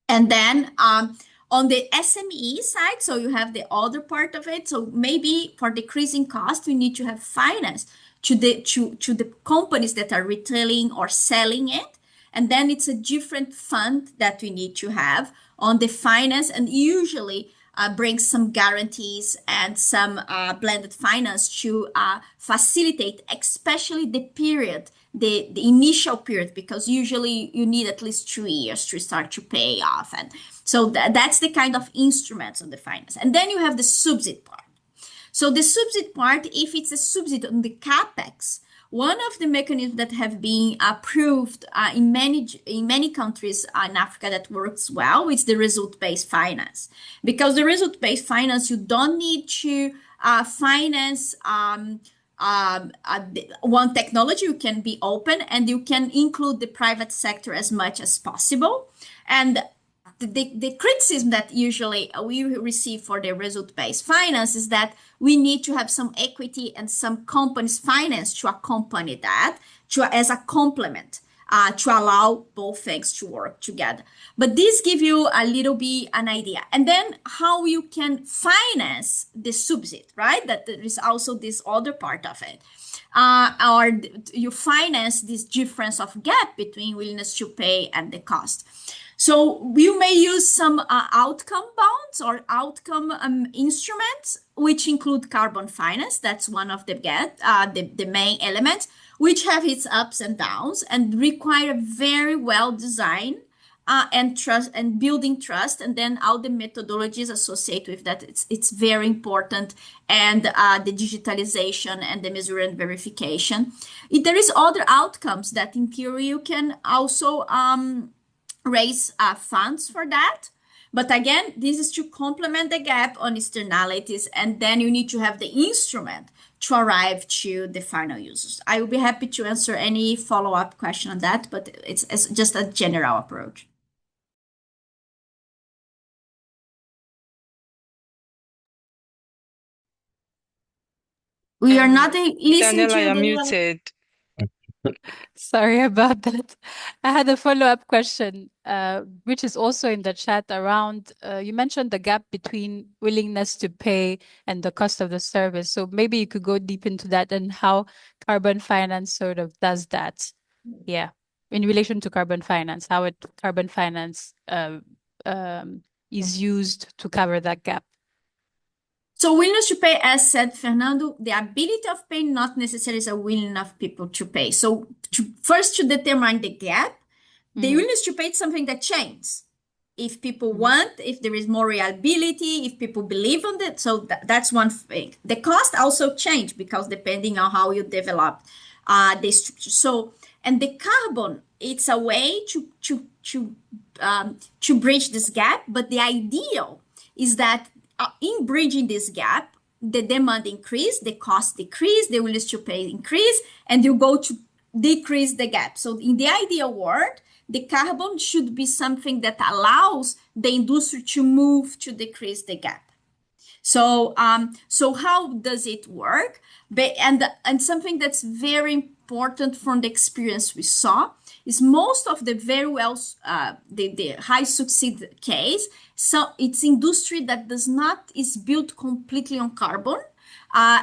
And then on the SME side, so you have the other part of it. So maybe for decreasing cost, we need to have finance to the companies that are retailing or selling it. And then it's a different fund that we need to have on the finance, and usually brings some guarantees and some blended finance to facilitate, especially the period, the initial period, because usually you need at least 2 years to start to pay off. And so that's the kind of instruments on the finance. And then you have the subsidy part. So the subsidy part, if it's a subsidy on the capex, one of the mechanisms that have been approved in many countries in Africa that works well is the result-based finance. Because the result-based finance, you don't need to finance one technology. You can be open, and you can include the private sector as much as possible. And the criticism that usually we receive for the result-based finance is that we need to have some equity and some companies finance to accompany that, as a complement, to allow both things to work together. But this gives you a little bit an idea. And then how you can finance the subsidy, right? That there is also this other part of it. Or you finance this difference of gap between willingness to pay and the cost. So you may use some outcome bonds or outcome instruments, which include carbon finance. That's one of the main elements, which have its ups and downs and require very well design and trust and building trust, and then all the methodologies associated with that. It's very important, and the digitalization and the measure and verification. There is other outcomes that in theory you can also raise funds for that. But again, this is to complement the gap on externalities, and then you need to have the instrument to arrive to the final users. I will be happy to answer any follow-up question on that, but it's just a general approach. We are not listening Daniela, to you, you're Daniela. muted. Sorry about that. I had a follow-up question, which is also in the chat around, you mentioned the gap between willingness to pay and the cost of the service. So maybe you could go deep into that and how carbon finance sort of does that. Yeah. In relation to carbon finance, how carbon finance is used to cover that gap. So willingness to pay, as said Fernando, the ability of paying not necessarily is a willingness of people to pay. So first to determine the gap, the willingness to pay is something that changes. if people want, if there is more reliability, if people believe on it. So that's one thing. The cost also change because depending on how you develop the structure. So, and the carbon, it's a way to bridge this gap. But the ideal is that in bridging this gap, the demand increase, the cost decrease, the willingness to pay increase, and you go to decrease the gap. So in the ideal world, the carbon should be something that allows the industry to move to decrease the gap. So, so how does it work? And something that's very important from the experience we saw is most of the very well, the high succeed case. So it's industry that is built completely on carbon.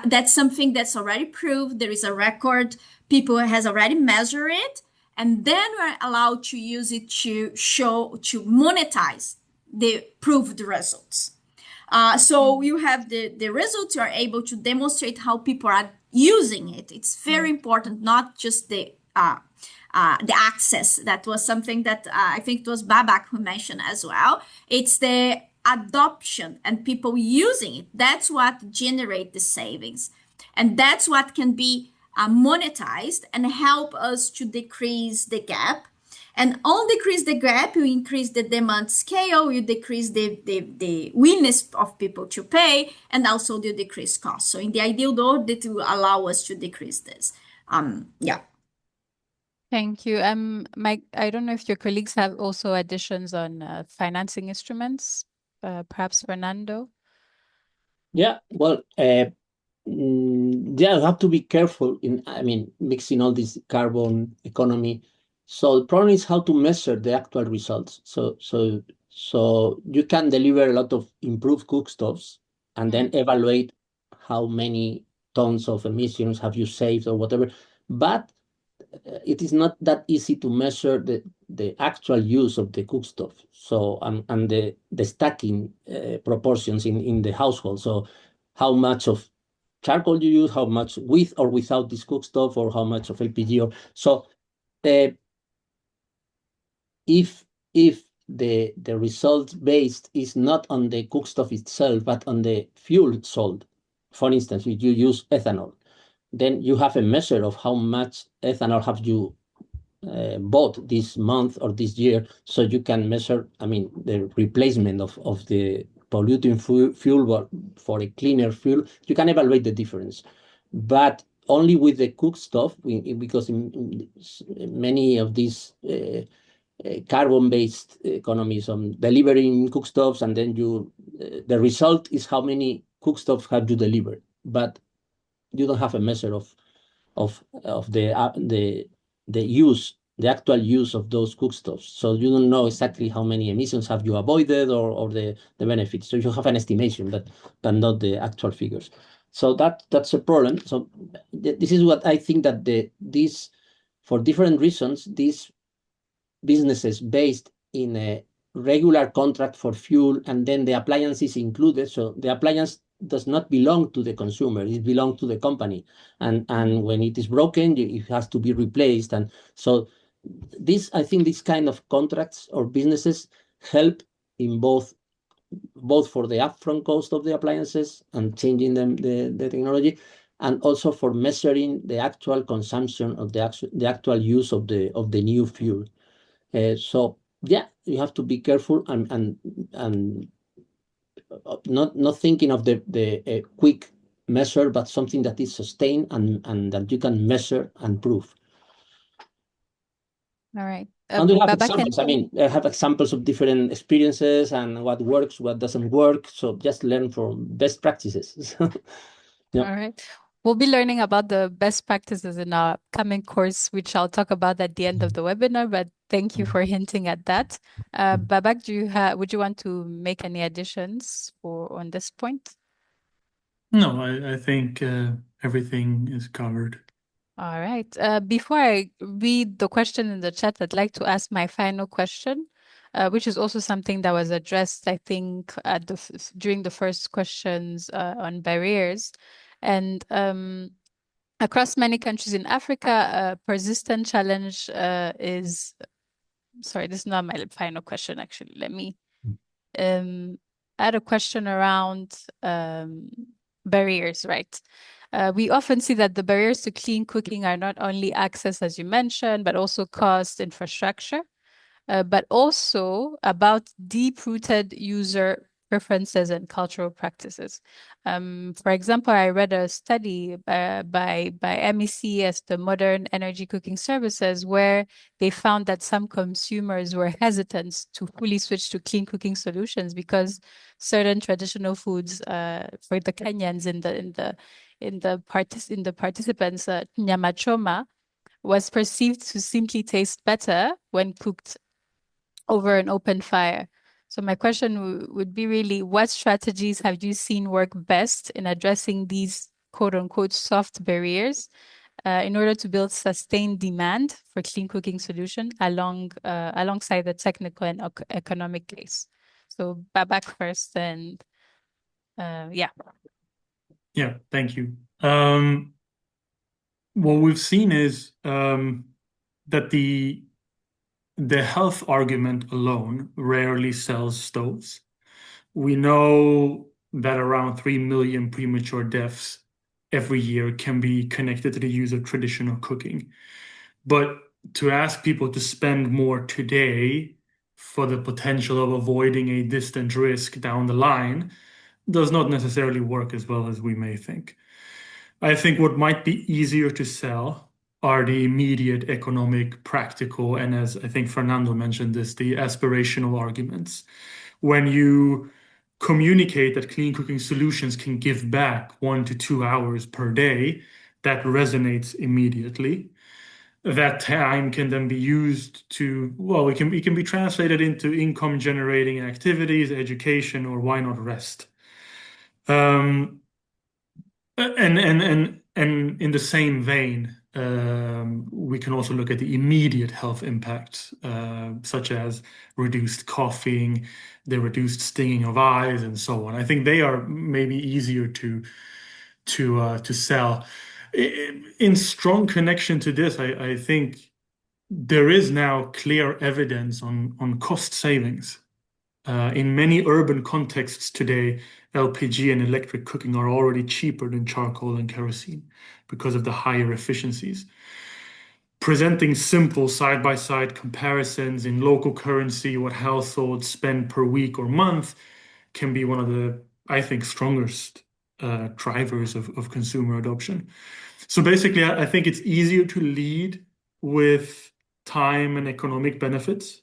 That's something that's already proved. There is a record. People has already measured it, and then we're allowed to use it to monetize the proved results. So you have the results, you are able to demonstrate how people are using it. It's very important, not just the access. That was something that I think it was Babak who mentioned as well. It's the adoption and people using it. That's what generate the savings. And that's what can be monetized and help us to decrease the gap. And on decrease the gap, you increase the demand scale, you decrease the willingness of people to pay, and also the decrease cost. So in the ideal though, that will allow us to decrease this. Yeah. Thank you. Mike, I don't know if your colleagues have also additions on financing instruments, perhaps Fernando. Yeah, well, yeah, you have to be careful in, I mean, mixing all this carbon economy. So the problem is how to measure the actual results. So you can deliver a lot of improved cookstoves and then evaluate how many tons of emissions have you saved or whatever. But it is not that easy to measure the actual use of the cookstove. So and the stacking proportions in the household. So how much of charcoal you use, how much with or without this cookstove, or how much of LPG. Or so if the result based is not on the cookstove itself, but on the fuel sold, for instance, if you use ethanol, then you have a measure of how much ethanol have you bought this month or this year, so you can measure, I mean, the replacement of the polluting fuel for a cleaner fuel. You can evaluate the difference, but only with the cook stuff, because in many of these carbon-based economies on delivering cookstoves, and then the result is how many cookstoves have you delivered, but you don't have a measure of the use, the actual use of those cookstoves. So you don't know exactly how many emissions have you avoided or the benefits. So you have an estimation, but not the actual figures. So that's a problem. So this is what I think that these, for different reasons, these businesses based in a regular contract for fuel and then the appliances included. So the appliance does not belong to the consumer, it belongs to the company. And when it is broken, it has to be replaced. And so I think this kind of contracts or businesses help in both for the upfront cost of the appliances and changing the technology, and also for measuring the actual consumption of the actual use of the new fuel. So yeah, you have to be careful and not thinking of the quick measure, but something that is sustained and that you can measure and prove. All right. And we have Babak examples. I mean, I have examples of different experiences and what works, what doesn't work. So just learn from best practices. Yeah. All right. We'll be learning about the best practices in our coming course, which I'll talk about at the end of the webinar, but thank you for hinting at that. Babak, would you want to make any additions on this point? No, I think everything is covered. All right. Before I read the question in the chat, I'd like to ask my final question, which is also something that was addressed, I think, during the first questions on barriers. And across many countries in Africa, a persistent challenge is, sorry, this is not my final question, actually. Let me I had a question around barriers, right? We often see that the barriers to clean cooking are not only access, as you mentioned, but also cost, infrastructure, but also about deep-rooted user preferences and cultural practices. For example, I read a study by MEC as the Modern Energy Cooking Services, where they found that some consumers were hesitant to fully switch to clean cooking solutions because certain traditional foods, for the Kenyans in the participants, nyama choma was perceived to simply taste better when cooked over an open fire. So my question would be really, what strategies have you seen work best in addressing these quote unquote soft barriers in order to build sustained demand for clean cooking solution alongside the technical and economic case? So Babak first and yeah. Yeah, thank you. What we've seen is that the health argument alone rarely sells stoves. We know that around 3 million premature deaths every year can be connected to the use of traditional cooking. But to ask people to spend more today for the potential of avoiding a distant risk down the line does not necessarily work as well as we may think. I think what might be easier to sell are the immediate economic, practical, and as I think Fernando mentioned this, the aspirational arguments. When you communicate that clean cooking solutions can give back 1 to 2 hours per day, that resonates immediately. That time can then be used to, well, it can be translated into income generating activities, education, or why not rest. And in the same vein, we can also look at the immediate health impacts, such as reduced coughing, the reduced stinging of eyes, and so on. I think they are maybe easier to sell. In strong connection to this, I think there is now clear evidence on cost savings. In many urban contexts today, LPG and electric cooking are already cheaper than charcoal and kerosene because of the higher efficiencies. Presenting simple side-by-side comparisons in local currency, what households spend per week or month, can be one of the, I think, strongest drivers of consumer adoption. So basically, I think it's easier to lead with time and economic benefits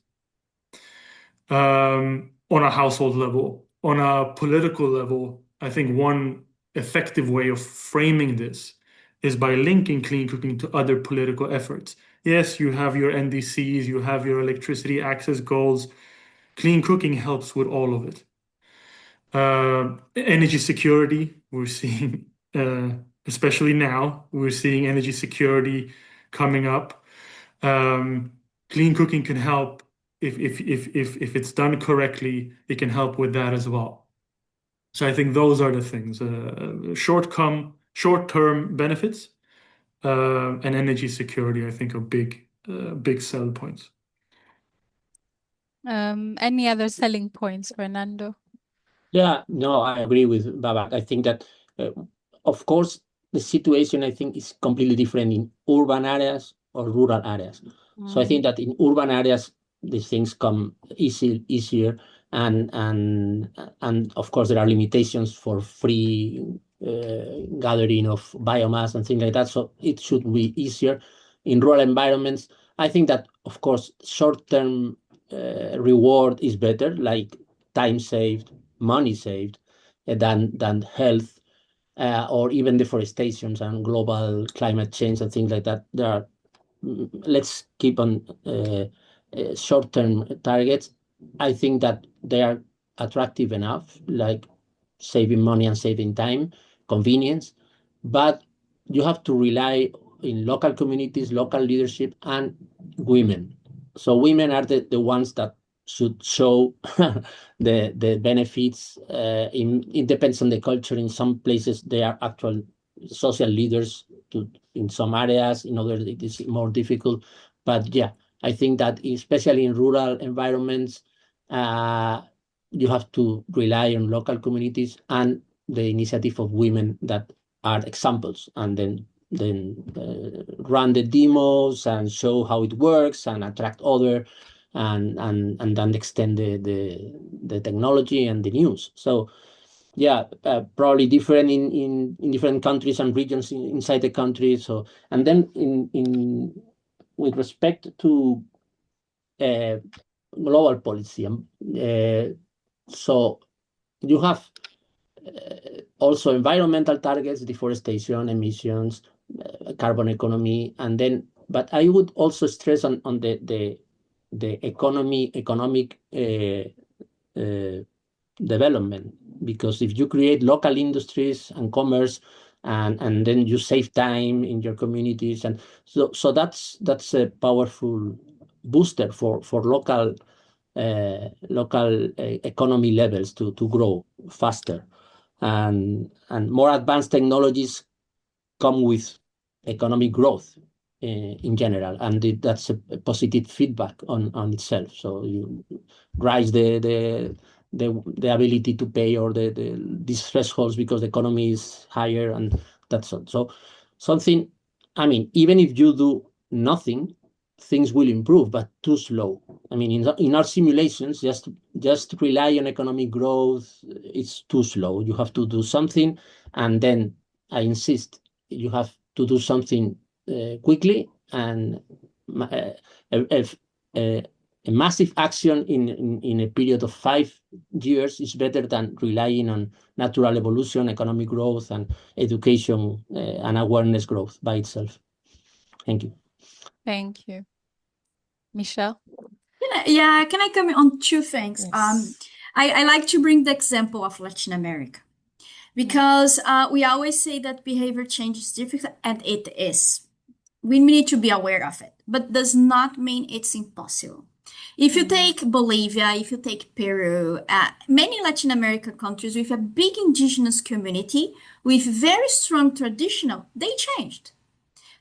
on a household level. On a political level, I think one effective way of framing this is by linking clean cooking to other political efforts. Yes, you have your NDCs, you have your electricity access goals. Clean cooking helps with all of it. Energy security, we're seeing, especially now, we're seeing energy security coming up. Clean cooking can help if it's done correctly, it can help with that as well. So I think those are the things: short-term benefits and energy security. I think are big sell points. Any other selling points, Fernando? Yeah, no, I agree with Babak. I think that, of course, the situation I think is completely different in urban areas or rural areas. So I think that in urban areas, these things come easier, and of course there are limitations for free gathering of biomass and things like that. So it should be easier. In rural environments, I think that of course short-term reward is better, like time saved, money saved, than health or even deforestation and global climate change and things like that. There are, let's keep on short-term targets. I think that they are attractive enough, like saving money and saving time, convenience, but you have to rely in local communities, local leadership, and women. So women are the ones that should show the benefits. It depends on the culture. In some places, they are actual social leaders. In some areas, in others, it is more difficult. But yeah, I think that especially in rural environments, you have to rely on local communities and the initiative of women that are examples, and then run the demos and show how it works and attract other, and then extend the technology and the news. So yeah, probably different in different countries and regions inside the country. So, and then in with respect to global policy, so you have also environmental targets, deforestation, emissions, carbon economy, and then. But I would also stress on the economic development, because if you create local industries and commerce, and then you save time in your communities, and so that's a powerful booster for local economy levels to grow faster, and more advanced technologies come with economic growth in general, and that's a positive feedback on itself. So you rise the ability to pay, or these thresholds, because the economy is higher, and that's all. So something, I mean, even if you do nothing, things will improve, but too slow. I mean, in our simulations, just rely on economic growth, it's too slow. You have to do something, and then I insist, you have to do something quickly, and a massive action in a period of 5 years is better than relying on natural evolution, economic growth, and education and awareness growth by itself. Thank you. Thank you. Michelle? Can I comment on two things? Yes. I like to bring the example of Latin America, because we always say that behavior change is difficult, and it is. We need to be aware of it, but does not mean it's impossible. If you take Bolivia, if you take Peru, many Latin American countries with a big indigenous community, with very strong traditional, they changed.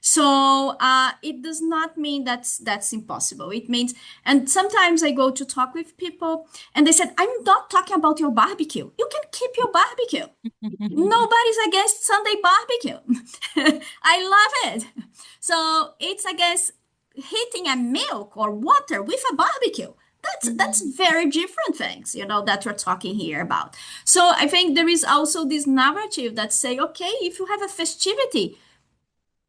So it does not mean that's impossible. It means, and sometimes I go to talk with people and they said, I'm not talking about your barbecue. You can keep your barbecue. Nobody's against Sunday barbecue. I love it. So it's against heating a milk or water with a barbecue. That's very different things, that we're talking here about. So I think there is also this narrative that say, okay, if you have a festivity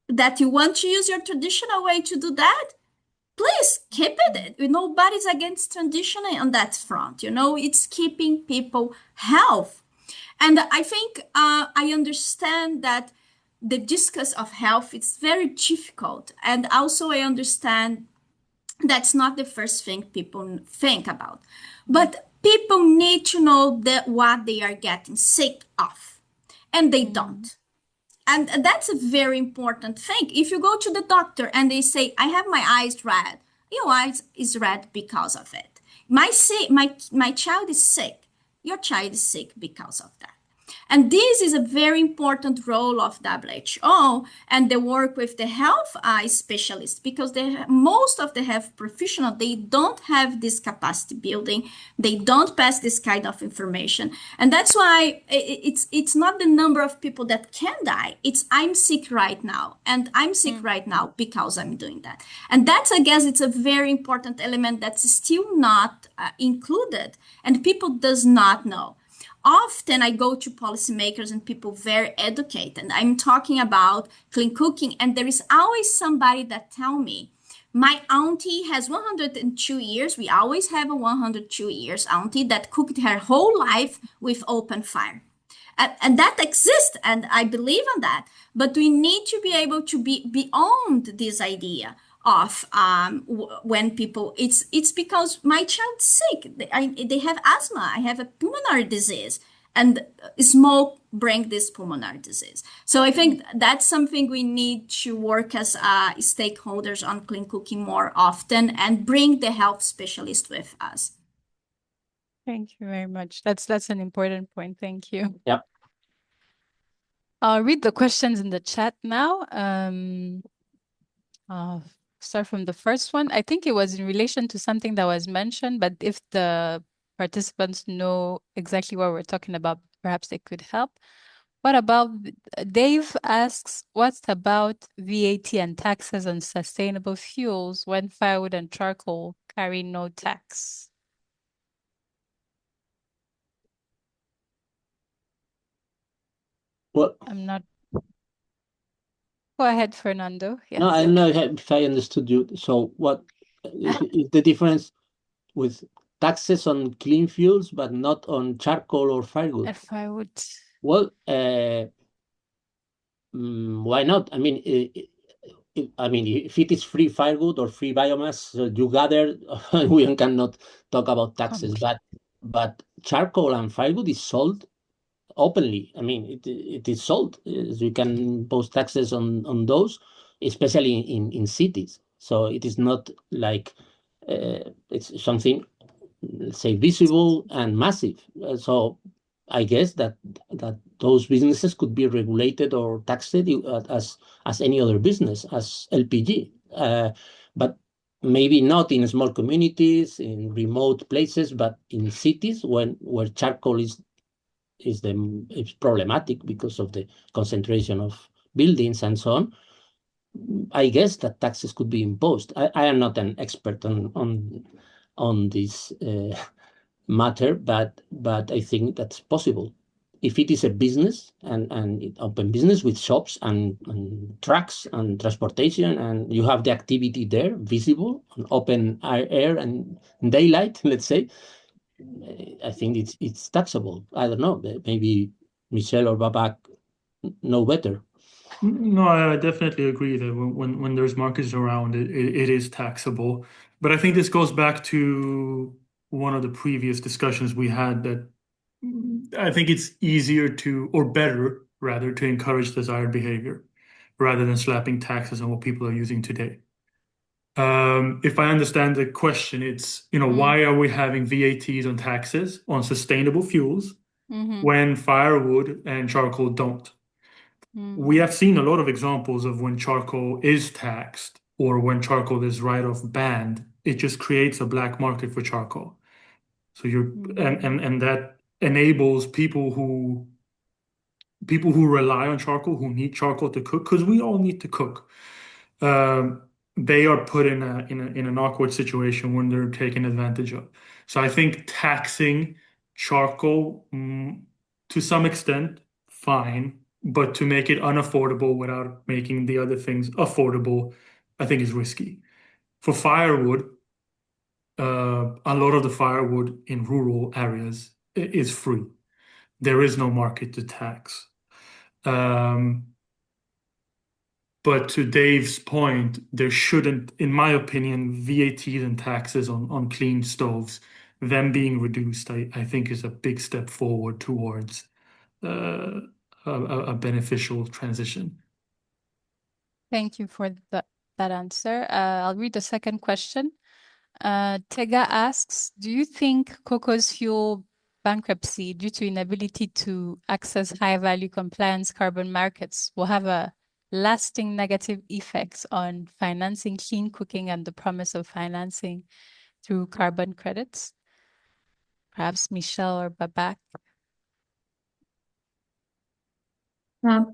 that you want to use your traditional way to do that, please keep it. Nobody's against tradition on that front. It's keeping people health. And I think I understand that the discuss of health is very difficult. And also I understand that's not the first thing people think about. But people need to know what they are getting sick of. And they don't. And that's a very important thing. If you go to the doctor and they say, I have my eyes red, your eyes is red because of it. My child is sick. Your child is sick because of that. And this is a very important role of WHO and the work with the health specialists, because most of the health professionals, they don't have this capacity building. They don't pass this kind of information. And that's why it's not the number of people that can die. It's I'm sick right now. And I'm sick right now because I'm doing that. And that's, I guess, it's a very important element that's still not included. And people does not know. Often I go to policymakers and people very educated. I'm talking about clean cooking, and there is always somebody that tell me, my auntie has 102 years. We always have a 102 years auntie that cooked her whole life with open fire. And that exists, and I believe in that. But we need to be able to be beyond this idea of when people, it's because my child's sick. They have asthma. I have a pulmonary disease, and smoke bring this pulmonary disease. So I think that's something we need to work as stakeholders on clean cooking more often, and bring the health specialist with us. Thank you very much. That's an important point. Thank you. Yeah. I'll read the questions in the chat now. I'll start from the first one. I think it was in relation to something that was mentioned, but if the participants know exactly what we're talking about. Perhaps they could help. What about Dave asks, what about VAT and taxes on sustainable fuels when firewood and charcoal carry no tax? Well, I'm not. Go ahead, Fernando. no, Yes. I don't know if I understood you. So what is the difference with taxes on clean fuels, but not on charcoal or firewood? And firewood. Well, why not? I mean, if it is free firewood or free biomass, you gather, we cannot talk about taxes, but charcoal and firewood is sold openly. I mean, it is sold. You can impose taxes on those, especially in cities. So it is not like it's something, let's say, visible and massive. So I guess that those businesses could be regulated or taxed as any other business, as LPG. But maybe not in small communities, in remote places, but in cities where charcoal is problematic because of the concentration of buildings and so on. I guess that taxes could be imposed. I am not an expert on this matter, but I think that's possible. If it is a business and open business with shops and trucks and transportation, and you have the activity there visible on open air and daylight, let's say, I think it's taxable. I don't know. Maybe Michelle or Babak know better. No, I definitely agree that when there's markets around, it is taxable. But I think this goes back to one of the previous discussions we had that I think it's easier to, or better rather, to encourage desired behavior rather than slapping taxes on what people are using today. If I understand the question, it's, why are we having VATs on taxes on sustainable fuels when firewood and charcoal don't? We have seen a lot of examples of when charcoal is taxed or when charcoal is write-off banned, it just creates a black market for charcoal. So and that enables people who rely on charcoal, who need charcoal to cook, because we all need to cook. They are put in an awkward situation when they're taken advantage of. So I think taxing charcoal, to some extent, fine, but to make it unaffordable without making the other things affordable, I think is risky. For firewood, a lot of the firewood in rural areas is free. There is no market to tax. But to Dave's point, there shouldn't, in my opinion, VATs and taxes on clean stoves, them being reduced, I think is a big step forward towards uh, a beneficial transition. Thank you for that answer. I'll read the second question. Tega asks, do you think Coco's fuel bankruptcy due to inability to access high-value compliance carbon markets will have a lasting negative effects on financing clean cooking and the promise of financing through carbon credits? Perhaps Michelle or Babak.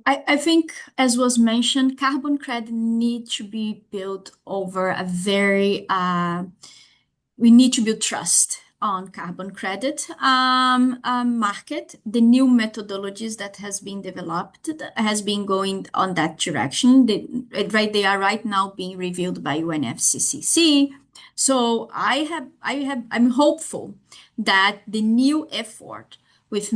I think, as was mentioned, carbon credit need to be built over a very, we need to build trust on carbon credit market. The new methodologies that has been developed has been going on that direction. They are right now being reviewed by UNFCCC. So I'm hopeful that the new effort with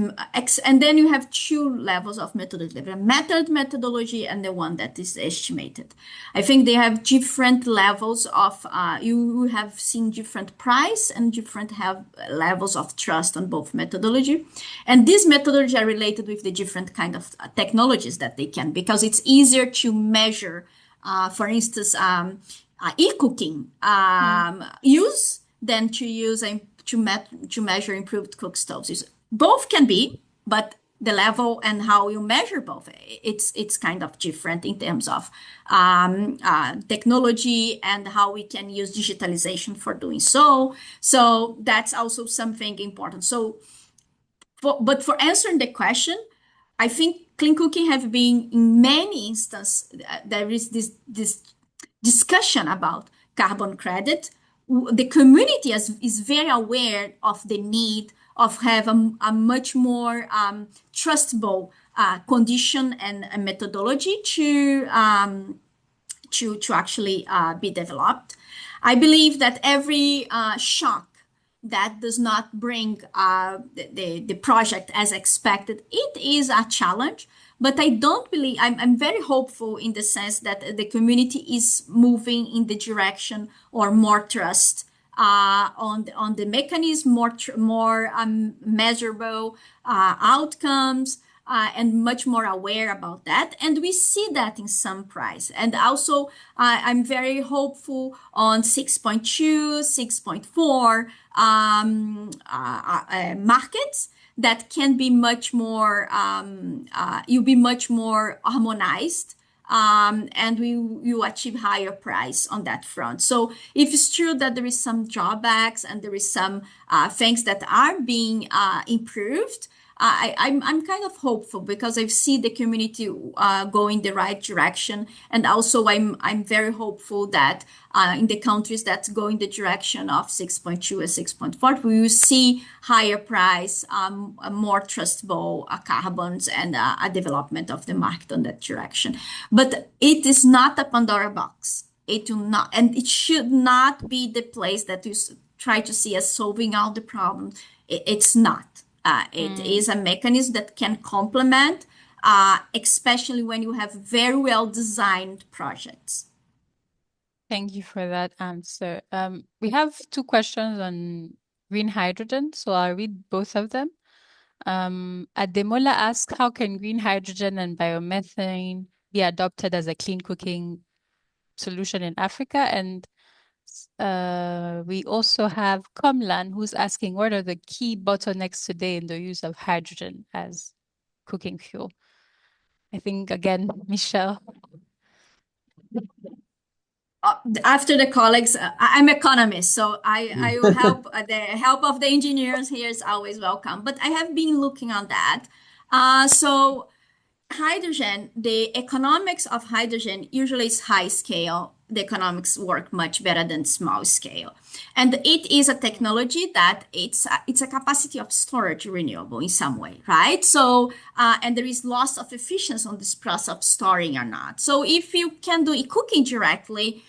and then you have two levels of methodology, the methodology and the one that is estimated. I think they have different levels of you have seen different price and different have levels of trust on both methodology, and these methodologies are related with the different kind of technologies that they can, because it's easier to measure for instance e-cooking use than to use to measure improved cook stoves. Both can be, but the level and how you measure both. It's kind of different in terms of technology and how we can use digitalization for doing so. So that's also something important. So, but for answering the question, I think clean cooking have been in many instances. There is this discussion about carbon credit. The community is very aware of the need of have a much more trustable condition and methodology to actually be developed. I believe that every shock that does not bring the project as expected, it is a challenge. But I don't believe, I'm very hopeful in the sense that the community is moving in the direction or more trust on the mechanism, more measurable outcomes, and much more aware about that. And we see that in some price. And also, I'm very hopeful on 6.2, 6.4 markets that can be much more, you'll be much more harmonized. And you achieve higher price on that front. So if it's true that there is some drawbacks and there is some things that are being improved, I'm kind of hopeful because I see the community going the right direction, and also I'm very hopeful that in the countries that go in the direction of 6.2 and 6.4, we will see higher price, more trustable carbons, and a development of the market on that direction. But it is not a Pandora box. It will not, and it should not be the place that you try to see as solving all the problems. It's not. It is a mechanism that can complement, especially when you have very well designed projects. Thank you for that answer. We have two questions on green hydrogen, so I'll read both of them. Ademola asks, how can green hydrogen and biomethane be adopted as a clean cooking solution in Africa? And we also have Komlan, who's asking, what are the key bottlenecks today in the use of hydrogen as cooking fuel? I think, again, Michelle. After the colleagues, I'm economist, so I will help. The help of the engineers here is always welcome. But I have been looking on that. So hydrogen, the economics of hydrogen usually is high scale. The economics work much better than small scale. And it is a technology that it's a capacity of storage renewable in some way, right? So, and there is loss of efficiency on this process of storing or not. So if you can do cooking directly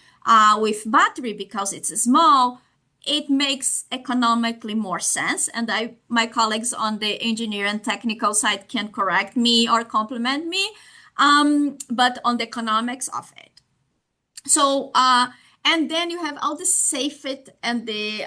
with battery because it's small, it makes economically more sense. And my colleagues on the engineer and technical side can correct me or compliment me, but on the economics of it. So, and then you have all the safety and the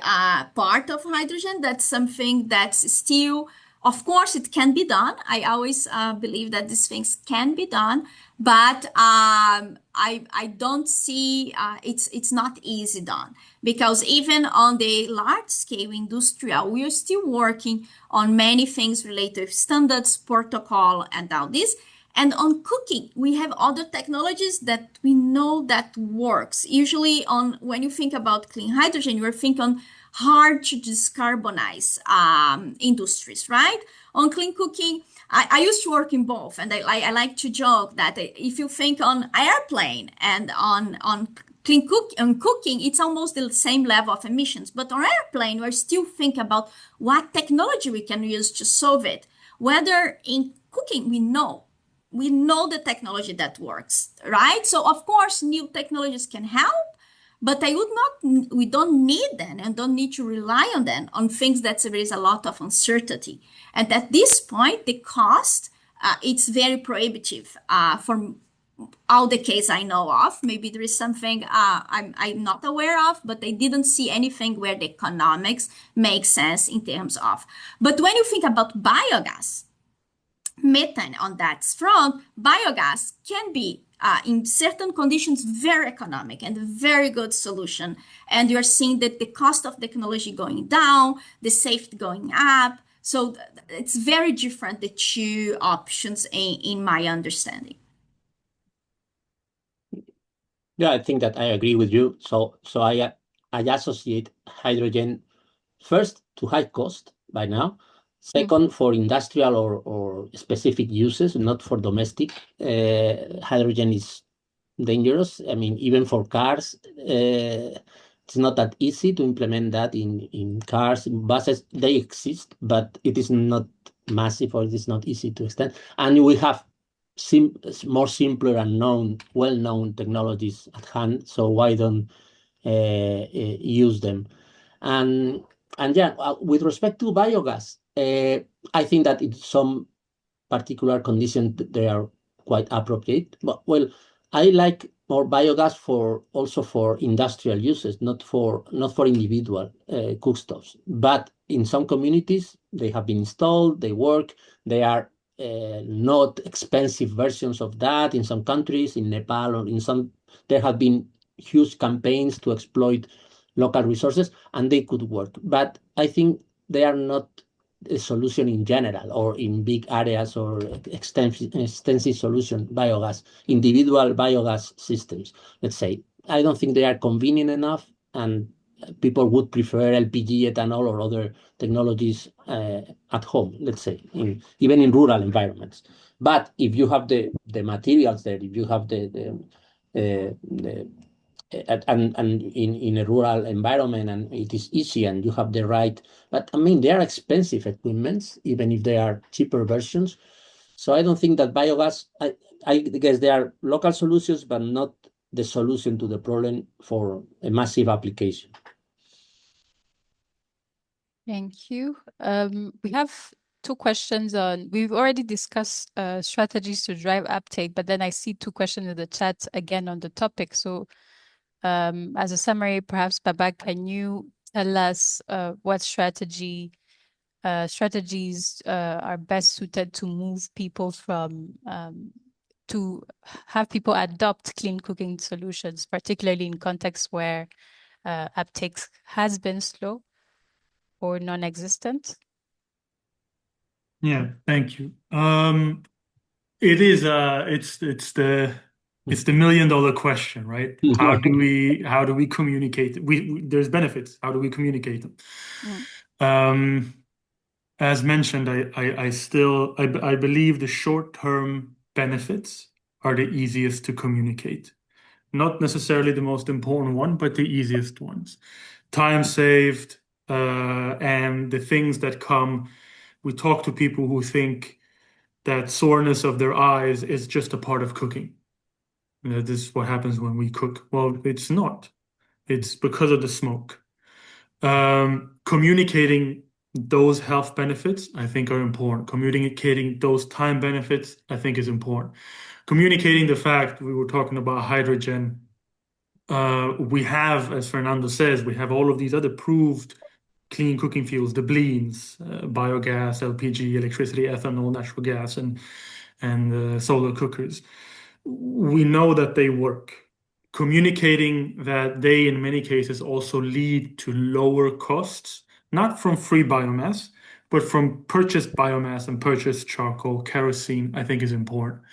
part of hydrogen. That's something that's still, of course, it can be done. I always believe that these things can be done, but I don't see it's not easy done because even on the large scale industrial, we are still working on many things related to standards, protocol, and all this. And on cooking, we have other technologies that we know that works. Usually on when you think about clean hydrogen, you're thinking on hard to decarbonize industries, right? On clean cooking, I used to work in both, and I like to joke that if you think on airplane and on cooking, it's almost the same level of emissions. But on airplane, we're still thinking about what technology we can use to solve it. Whether in cooking, we know the technology that works, right? So of course, new technologies can help, but we don't need them and don't need to rely on them on things that there is a lot of uncertainty. And at this point, the cost, it's very prohibitive for all the case I know of. Maybe there is something I'm not aware of, but I didn't see anything where the economics make sense in terms of. But when you think about biogas, methane on that front, biogas can be in certain conditions very economic and a very good solution. And you're seeing that the cost of technology going down, the safety going up. So it's very different, the two options in my understanding. Yeah, I think that I agree with you. I associate hydrogen first to high cost by now. Second, for industrial or specific uses, not for domestic. Hydrogen is dangerous. I mean, even for cars, it's not that easy to implement that in cars, in buses. They exist, but it is not massive or it is not easy to extend. And we have more simpler and well-known technologies at hand. So why don't use them? And yeah, with respect to biogas, I think that in some particular conditions they are quite appropriate. But well, I like more biogas for also for industrial uses, not for individual cookstoves. But in some communities, they have been installed, they work, they are not expensive versions of that. In some countries, in Nepal or in some, there have been huge campaigns to exploit local resources, and they could work. But I think they are not a solution in general or in big areas or extensive solution biogas, individual biogas systems, let's say. I don't think they are convenient enough, and people would prefer LPG, ethanol, or other technologies at home, let's say, even in rural environments. But if you have the materials there, if you have the and in a rural environment and it is easy and you have the right, but I mean they are expensive equipments even if they are cheaper versions. So I don't think that biogas, I guess there are local solutions but not the solution to the problem for a massive application. Thank you. We have two questions on, we've already discussed strategies to drive uptake, but then I see two questions in the chat again on the topic. So as a summary, perhaps Babak, can you tell us what strategies are best suited to move people from to have people adopt clean cooking solutions, particularly in contexts where uptake has been slow or non-existent? Yeah, thank you. It is it's the $1 million question, right? How do we communicate? There's benefits. How do we communicate them? Mm. As mentioned, I believe the short-term benefits are the easiest to communicate. Not necessarily the most important one, but the easiest ones. Time saved, and the things that come. We talk to people who think that soreness of their eyes is just a part of cooking. You know, this is what happens when we cook. Well, it's not. It's because of the smoke. Communicating those health benefits, I think, are important. Communicating those time benefits, I think, is important. Communicating the fact we were talking about hydrogen. We have, as Fernando says, we have all of these other proved clean cooking fuels, the bleens, biogas, LPG, electricity, ethanol, natural gas, and solar cookers. We know that they work. Communicating that they, in many cases, also lead to lower costs, not from free biomass, but from purchased biomass and purchased charcoal, kerosene, I think is important.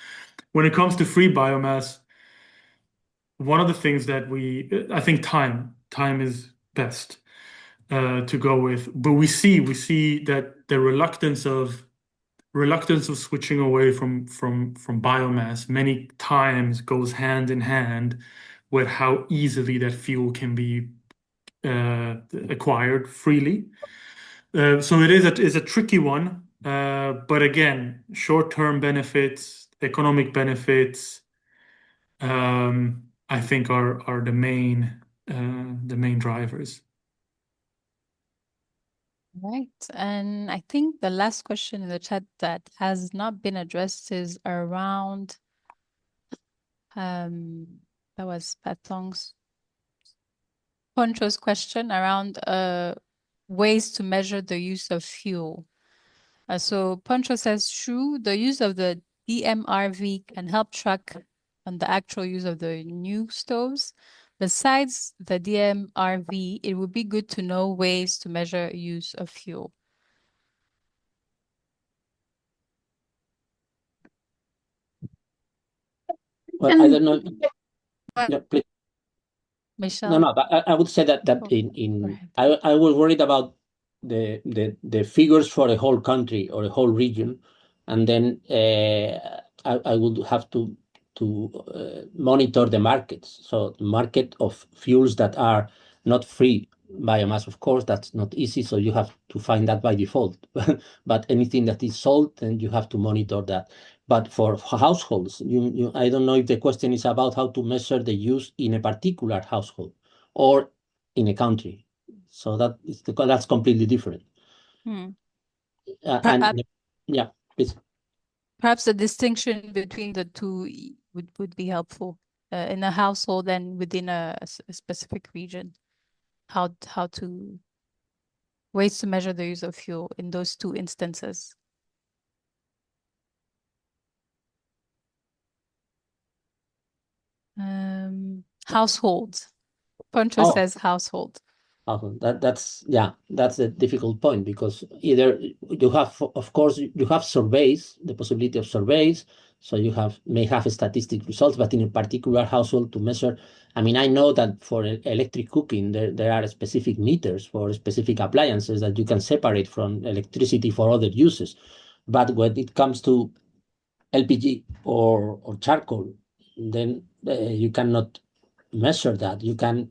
When it comes to free biomass, one of the things that I think time is best to go with. But we see that the reluctance of switching away from biomass many times goes hand in hand with how easily that fuel can be acquired freely. So it is a tricky one. But again, short-term benefits, economic benefits, I think are the main drivers. Right. And I think the last question in the chat that has not been addressed is around, that was Patong's, Poncho's question around ways to measure the use of fuel. So Poncho says, true, the use of the DMRV can help track on the actual use of the new stoves. Besides the DMRV, it would be good to know ways to measure use of fuel. Well, I don't know. But Yeah, please. No, Michelle, no, but I would say that oh, go in ahead. I was worried about the figures for a whole country or a whole region, and then I would have to monitor the markets. So the market of fuels that are not free biomass, of course, that's not easy. So you have to find that by default. But anything that is sold, then you have to monitor that. But for households, I don't know if the question is about how to measure the use in a particular household or in a country. So that's completely different. Hmm. And yeah, please. Perhaps the distinction between the two would be helpful in a household and within a specific region. How to ways to measure the use of fuel in those two instances. Households. Poncho Oh, says household. that's a difficult point because either you have, of course, you have surveys, the possibility of surveys, so you may have statistic results, but in a particular household to measure. I mean, I know that for electric cooking, there are specific meters for specific appliances that you can separate from electricity for other uses. But when it comes to LPG or charcoal, then you cannot measure that. You can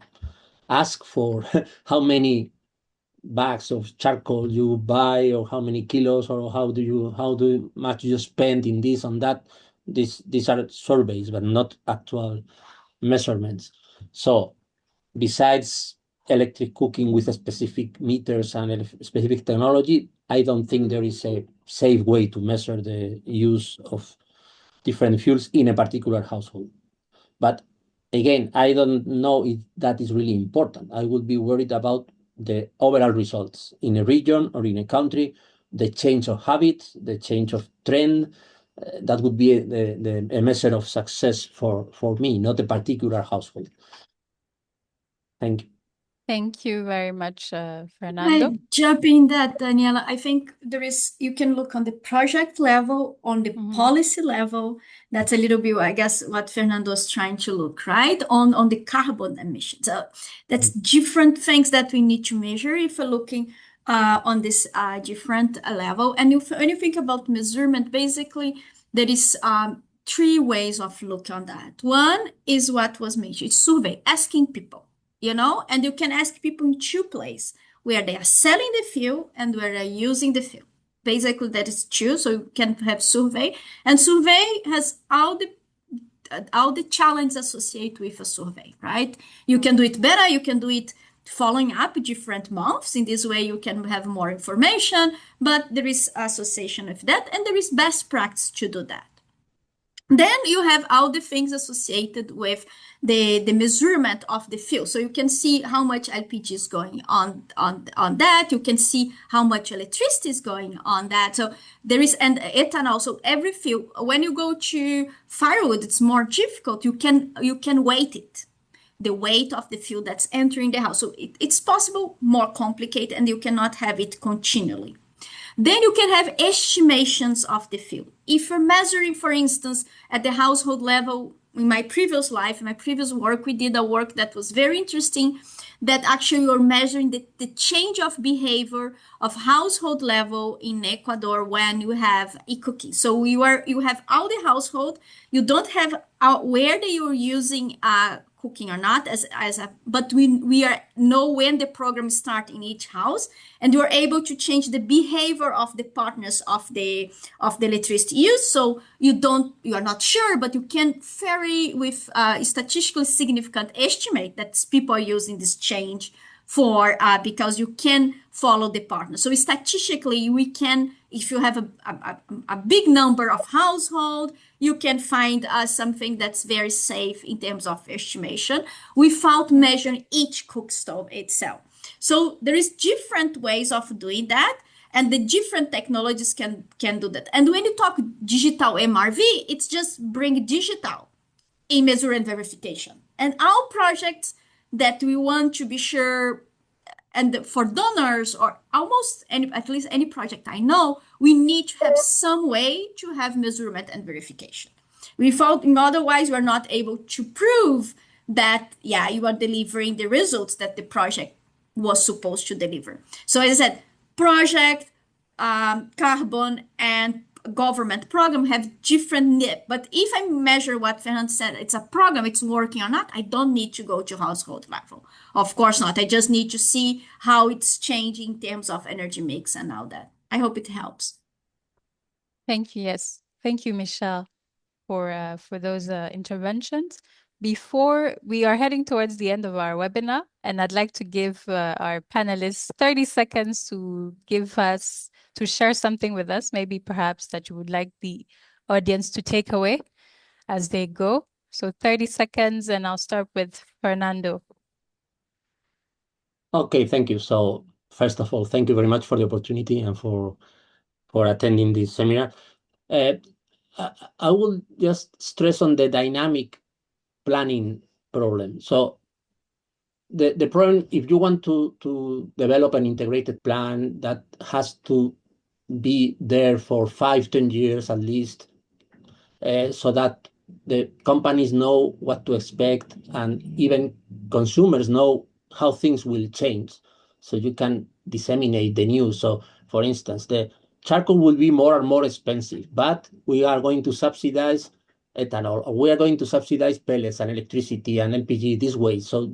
ask for how many bags of charcoal you buy or how many kilos or how much you spend in this on that. These are surveys but not actual measurements. So besides electric cooking with specific meters and specific technology, I don't think there is a safe way to measure the use of different fuels in a particular household. But again, I don't know if that is really important. I would be worried about the overall results in a region or in a country, the change of habits, the change of trend. That would be a measure of success for me, not a particular household. Thank you. Thank you very much, Fernando. I jump in that, Daniela. I think you can look on the project level, on the policy level. That's a little bit, I guess, what Fernando was trying to look, right? On the carbon emissions. So that's different things that we need to measure if we're looking on this different level. And when you think about measurement, basically, there is three ways of looking on that. One is what was mentioned, survey, asking people. And you can ask people in two places where they are selling the fuel and where they're using the fuel. Basically, that is two. So you can have survey, and survey has all the challenges associated with a survey, right? You can do it better. You can do it following up different months. In this way, you can have more information, but there is association with that, and there is best practice to do that. Then you have all the things associated with the measurement of the fuel. So you can see how much LPG is going on that. You can see how much electricity is going on that. So there is, and ethanol. So every fuel, when you go to firewood, it's more difficult. You can weight it, the weight of the fuel that's entering the house. So it's possible, more complicated, and you cannot have it continually. Then you can have estimations of the field. If you're measuring, for instance, at the household level, in my previous life, in my previous work, we did a work that was very interesting, that actually you're measuring the change of behavior of household level in Ecuador when you have e-cooking. So you have all the household, you don't have where they are using cooking or not but we know when the program start in each house, and you're able to change the behavior of the partners of the electricity use. So you are not sure, but you can vary with statistically significant estimate that people are using this change for because you can follow the partner. So statistically, we can, if you have a big number of household, you can find something that's very safe in terms of estimation without measuring each cook stove itself. So there is different ways of doing that, and the different technologies can do that. And when you talk digital MRV, it's just bring digital in measure and verification. And our projects that we want to be sure, and for donors or at least any project I know, we need to have some way to have measurement and verification. Otherwise, we're not able to prove that, yeah, you are delivering the results that the project was supposed to deliver. So as I said, project, carbon, and government program have different need. But if I measure what Fernando said, it's a program, it's working or not, I don't need to go to household level. Of course not. I just need to see how it's changing in terms of energy mix and all that. I hope it helps. Thank you. Yes. Thank you, Michelle, for those interventions. Before we are heading towards the end of our webinar, and I'd like to give our panelists 30 seconds to share something with us, maybe perhaps that you would like the audience to take away as they go. So 30 seconds, and I'll start with Fernando. Okay, thank you. So first of all, thank you very much for the opportunity and for attending this seminar. I will just stress on the dynamic planning problem. So the problem, if you want to develop an integrated plan that has to be there for 5-10 years at least, so that the companies know what to expect and even consumers know how things will change, so you can disseminate the news. So for instance, the charcoal will be more and more expensive, but we are going to subsidize ethanol, or we are going to subsidize pellets and electricity and LPG this way. So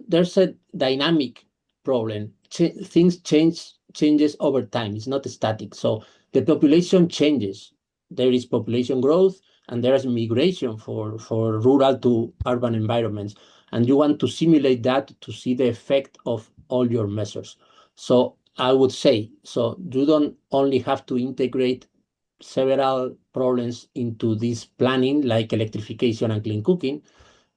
there's a dynamic problem. Things changes over time. It's not static. So the population changes. There is population growth and there is migration for rural to urban environments. And you want to simulate that to see the effect of all your measures. So I would say, so you don't only have to integrate several problems into this planning, like electrification and clean cooking.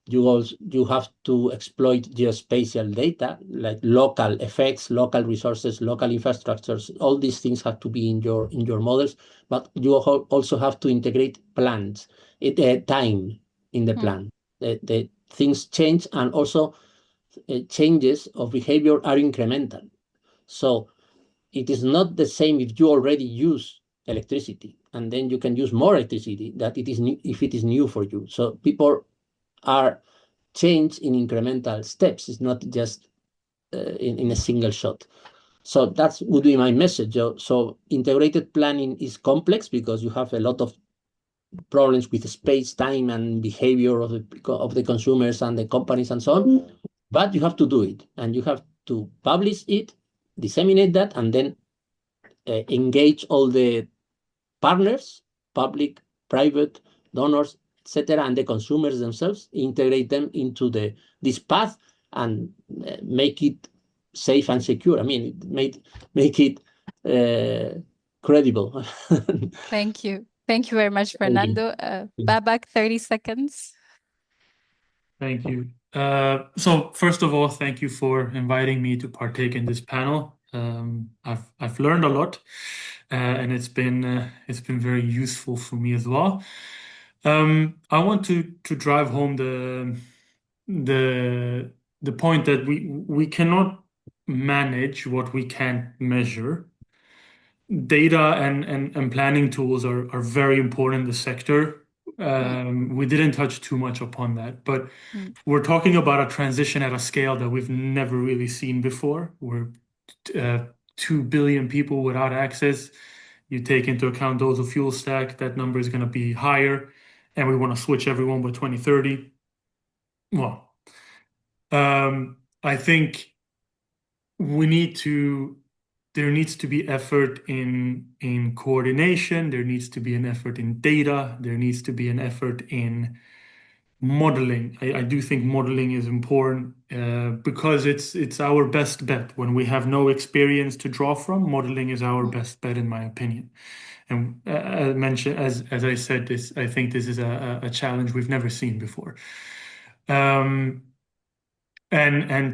You have to exploit geospatial data, like local effects, local resources, local infrastructures. All these things have to be in your models, but you also have to integrate plans, time in the plan. The things change, and also changes of behavior are incremental. So it is not the same if you already use electricity and then you can use more electricity, that it is new if it is new for you. So people are changed in incremental steps. It's not just in a single shot. So that would be my message. So integrated planning is complex because you have a lot of problems with space, time, and behavior of the consumers and the companies and so on. But you have to do it, and you have to publish it, disseminate that, and then engage all the partners, public, private, donors, etc., and the consumers themselves, integrate them into this path and make it safe and secure. I mean, make it credible. Thank you. Thank you very much, Thank you. Fernando. Babak, 30 seconds. Thank you. So first of all, thank you for inviting me to partake in this panel. I've learned a lot, and it's been very useful for me as well. I want to drive home the point that we cannot manage what we can't measure. Data and planning tools are very important in the sector. We didn't touch too much upon that, but we're talking about a transition at a scale that we've never really seen before. We're 2 billion people without access. You take into account those of fuel stack, that number is going to be higher, and we want to switch everyone by 2030. Well, I think there needs to be effort in coordination, there needs to be an effort in data, there needs to be an effort in modeling. I do think modeling is important because it's our best bet. When we have no experience to draw from, modeling is our best bet, in my opinion. And as I said, I think this is a challenge we've never seen before. And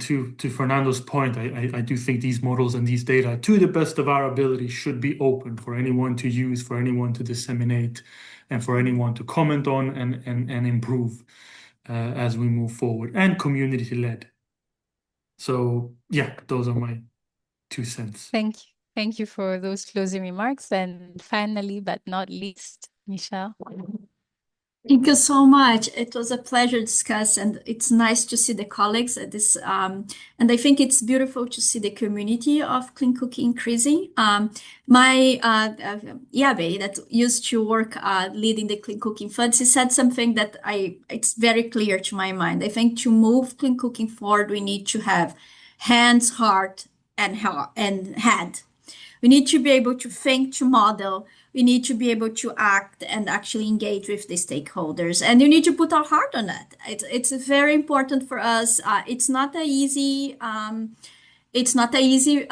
to Fernando's point, I do think these models and these data, to the best of our ability, should be open for anyone to use, for anyone to disseminate, and for anyone to comment on and improve as we move forward, and community-led. So yeah, those are my 2 cents. Thank you. Thank you for those closing remarks. And finally, but not least, Michelle. Thank you so much. It was a pleasure to discuss, and it's nice to see the colleagues at this. And I think it's beautiful to see the community of clean cooking increasing. My Yabe, that used to work leading the clean cooking funds, he said something that it's very clear to my mind. I think to move clean cooking forward, we need to have hands, heart, and head. We need to be able to think, to model. We need to be able to act and actually engage with the stakeholders. And you need to put our heart on it. It's very important for us. It's not a easy. It's not a easy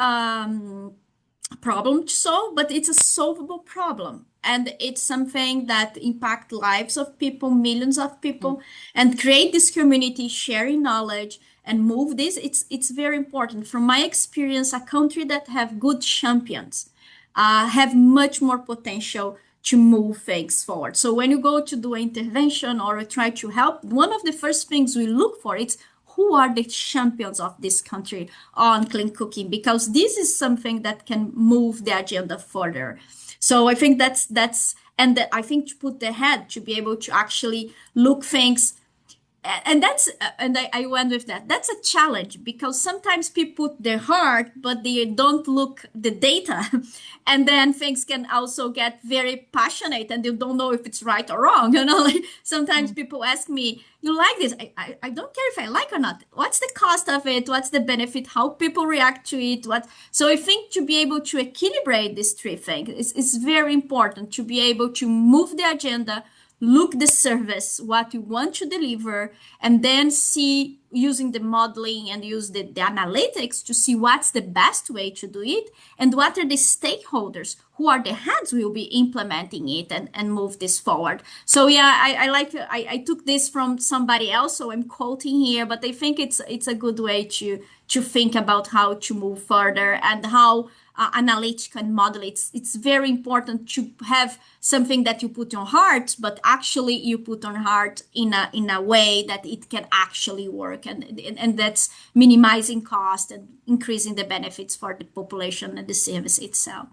problem to solve, but it's a solvable problem. And it's something that impact lives of people, millions of people, and create this community, sharing knowledge and move this. It's very important. From my experience, a country that have good champions have much more potential to move things forward. So when you go to do an intervention or try to help, one of the first things we look for is who are the champions of this country on clean cooking, because this is something that can move the agenda further. So I think and I think to put the head to be able to actually look things, and I went with that. That's a challenge because sometimes people put their heart, but they don't look the data, and then things can also get very passionate, and you don't know if it's right or wrong. Like sometimes people ask me, "You like this?" I don't care if I like or not. What's the cost of it? What's the benefit? How people react to it? So I think to be able to equilibrate these three things is very important to be able to move the agenda, look the service, what you want to deliver, and then see using the modeling and use the analytics to see what's the best way to do it and what are the stakeholders who are the heads who will be implementing it and move this forward. So yeah, I took this from somebody else, so I'm quoting here, but I think it's a good way to think about how to move further and how analytical and model. It's very important to have something that you put on heart, but actually you put on heart in a way that it can actually work, and that's minimizing cost and increasing the benefits for the population and the service itself.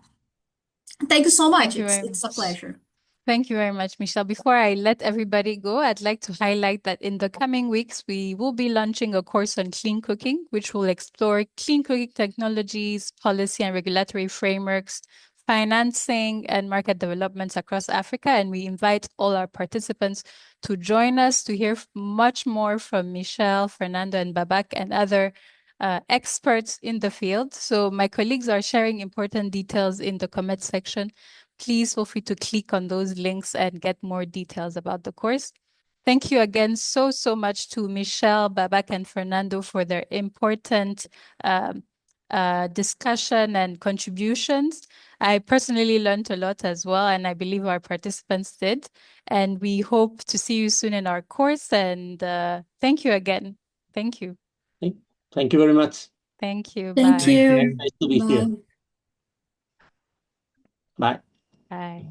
Thank you so much. Thank you very It's a much. pleasure. Thank you very much, Michelle. Before I let everybody go, I'd like to highlight that in the coming weeks, we will be launching a course on clean cooking, which will explore clean cooking technologies, policy and regulatory frameworks, financing, and market developments across Africa. And we invite all our participants to join us to hear much more from Michelle, Fernando, and Babak, and other experts in the field. So my colleagues are sharing important details in the comment section. Please feel free to click on those links and get more details about the course. Thank you again so much to Michelle, Babak, and Fernando for their important discussion and contributions. I personally learned a lot as well, and I believe our participants did. And we hope to see you soon in our course. And thank you again. Thank you. Thank you very much. Thank you. Thank Bye. you. Nice to be here. Bye. Bye. Bye.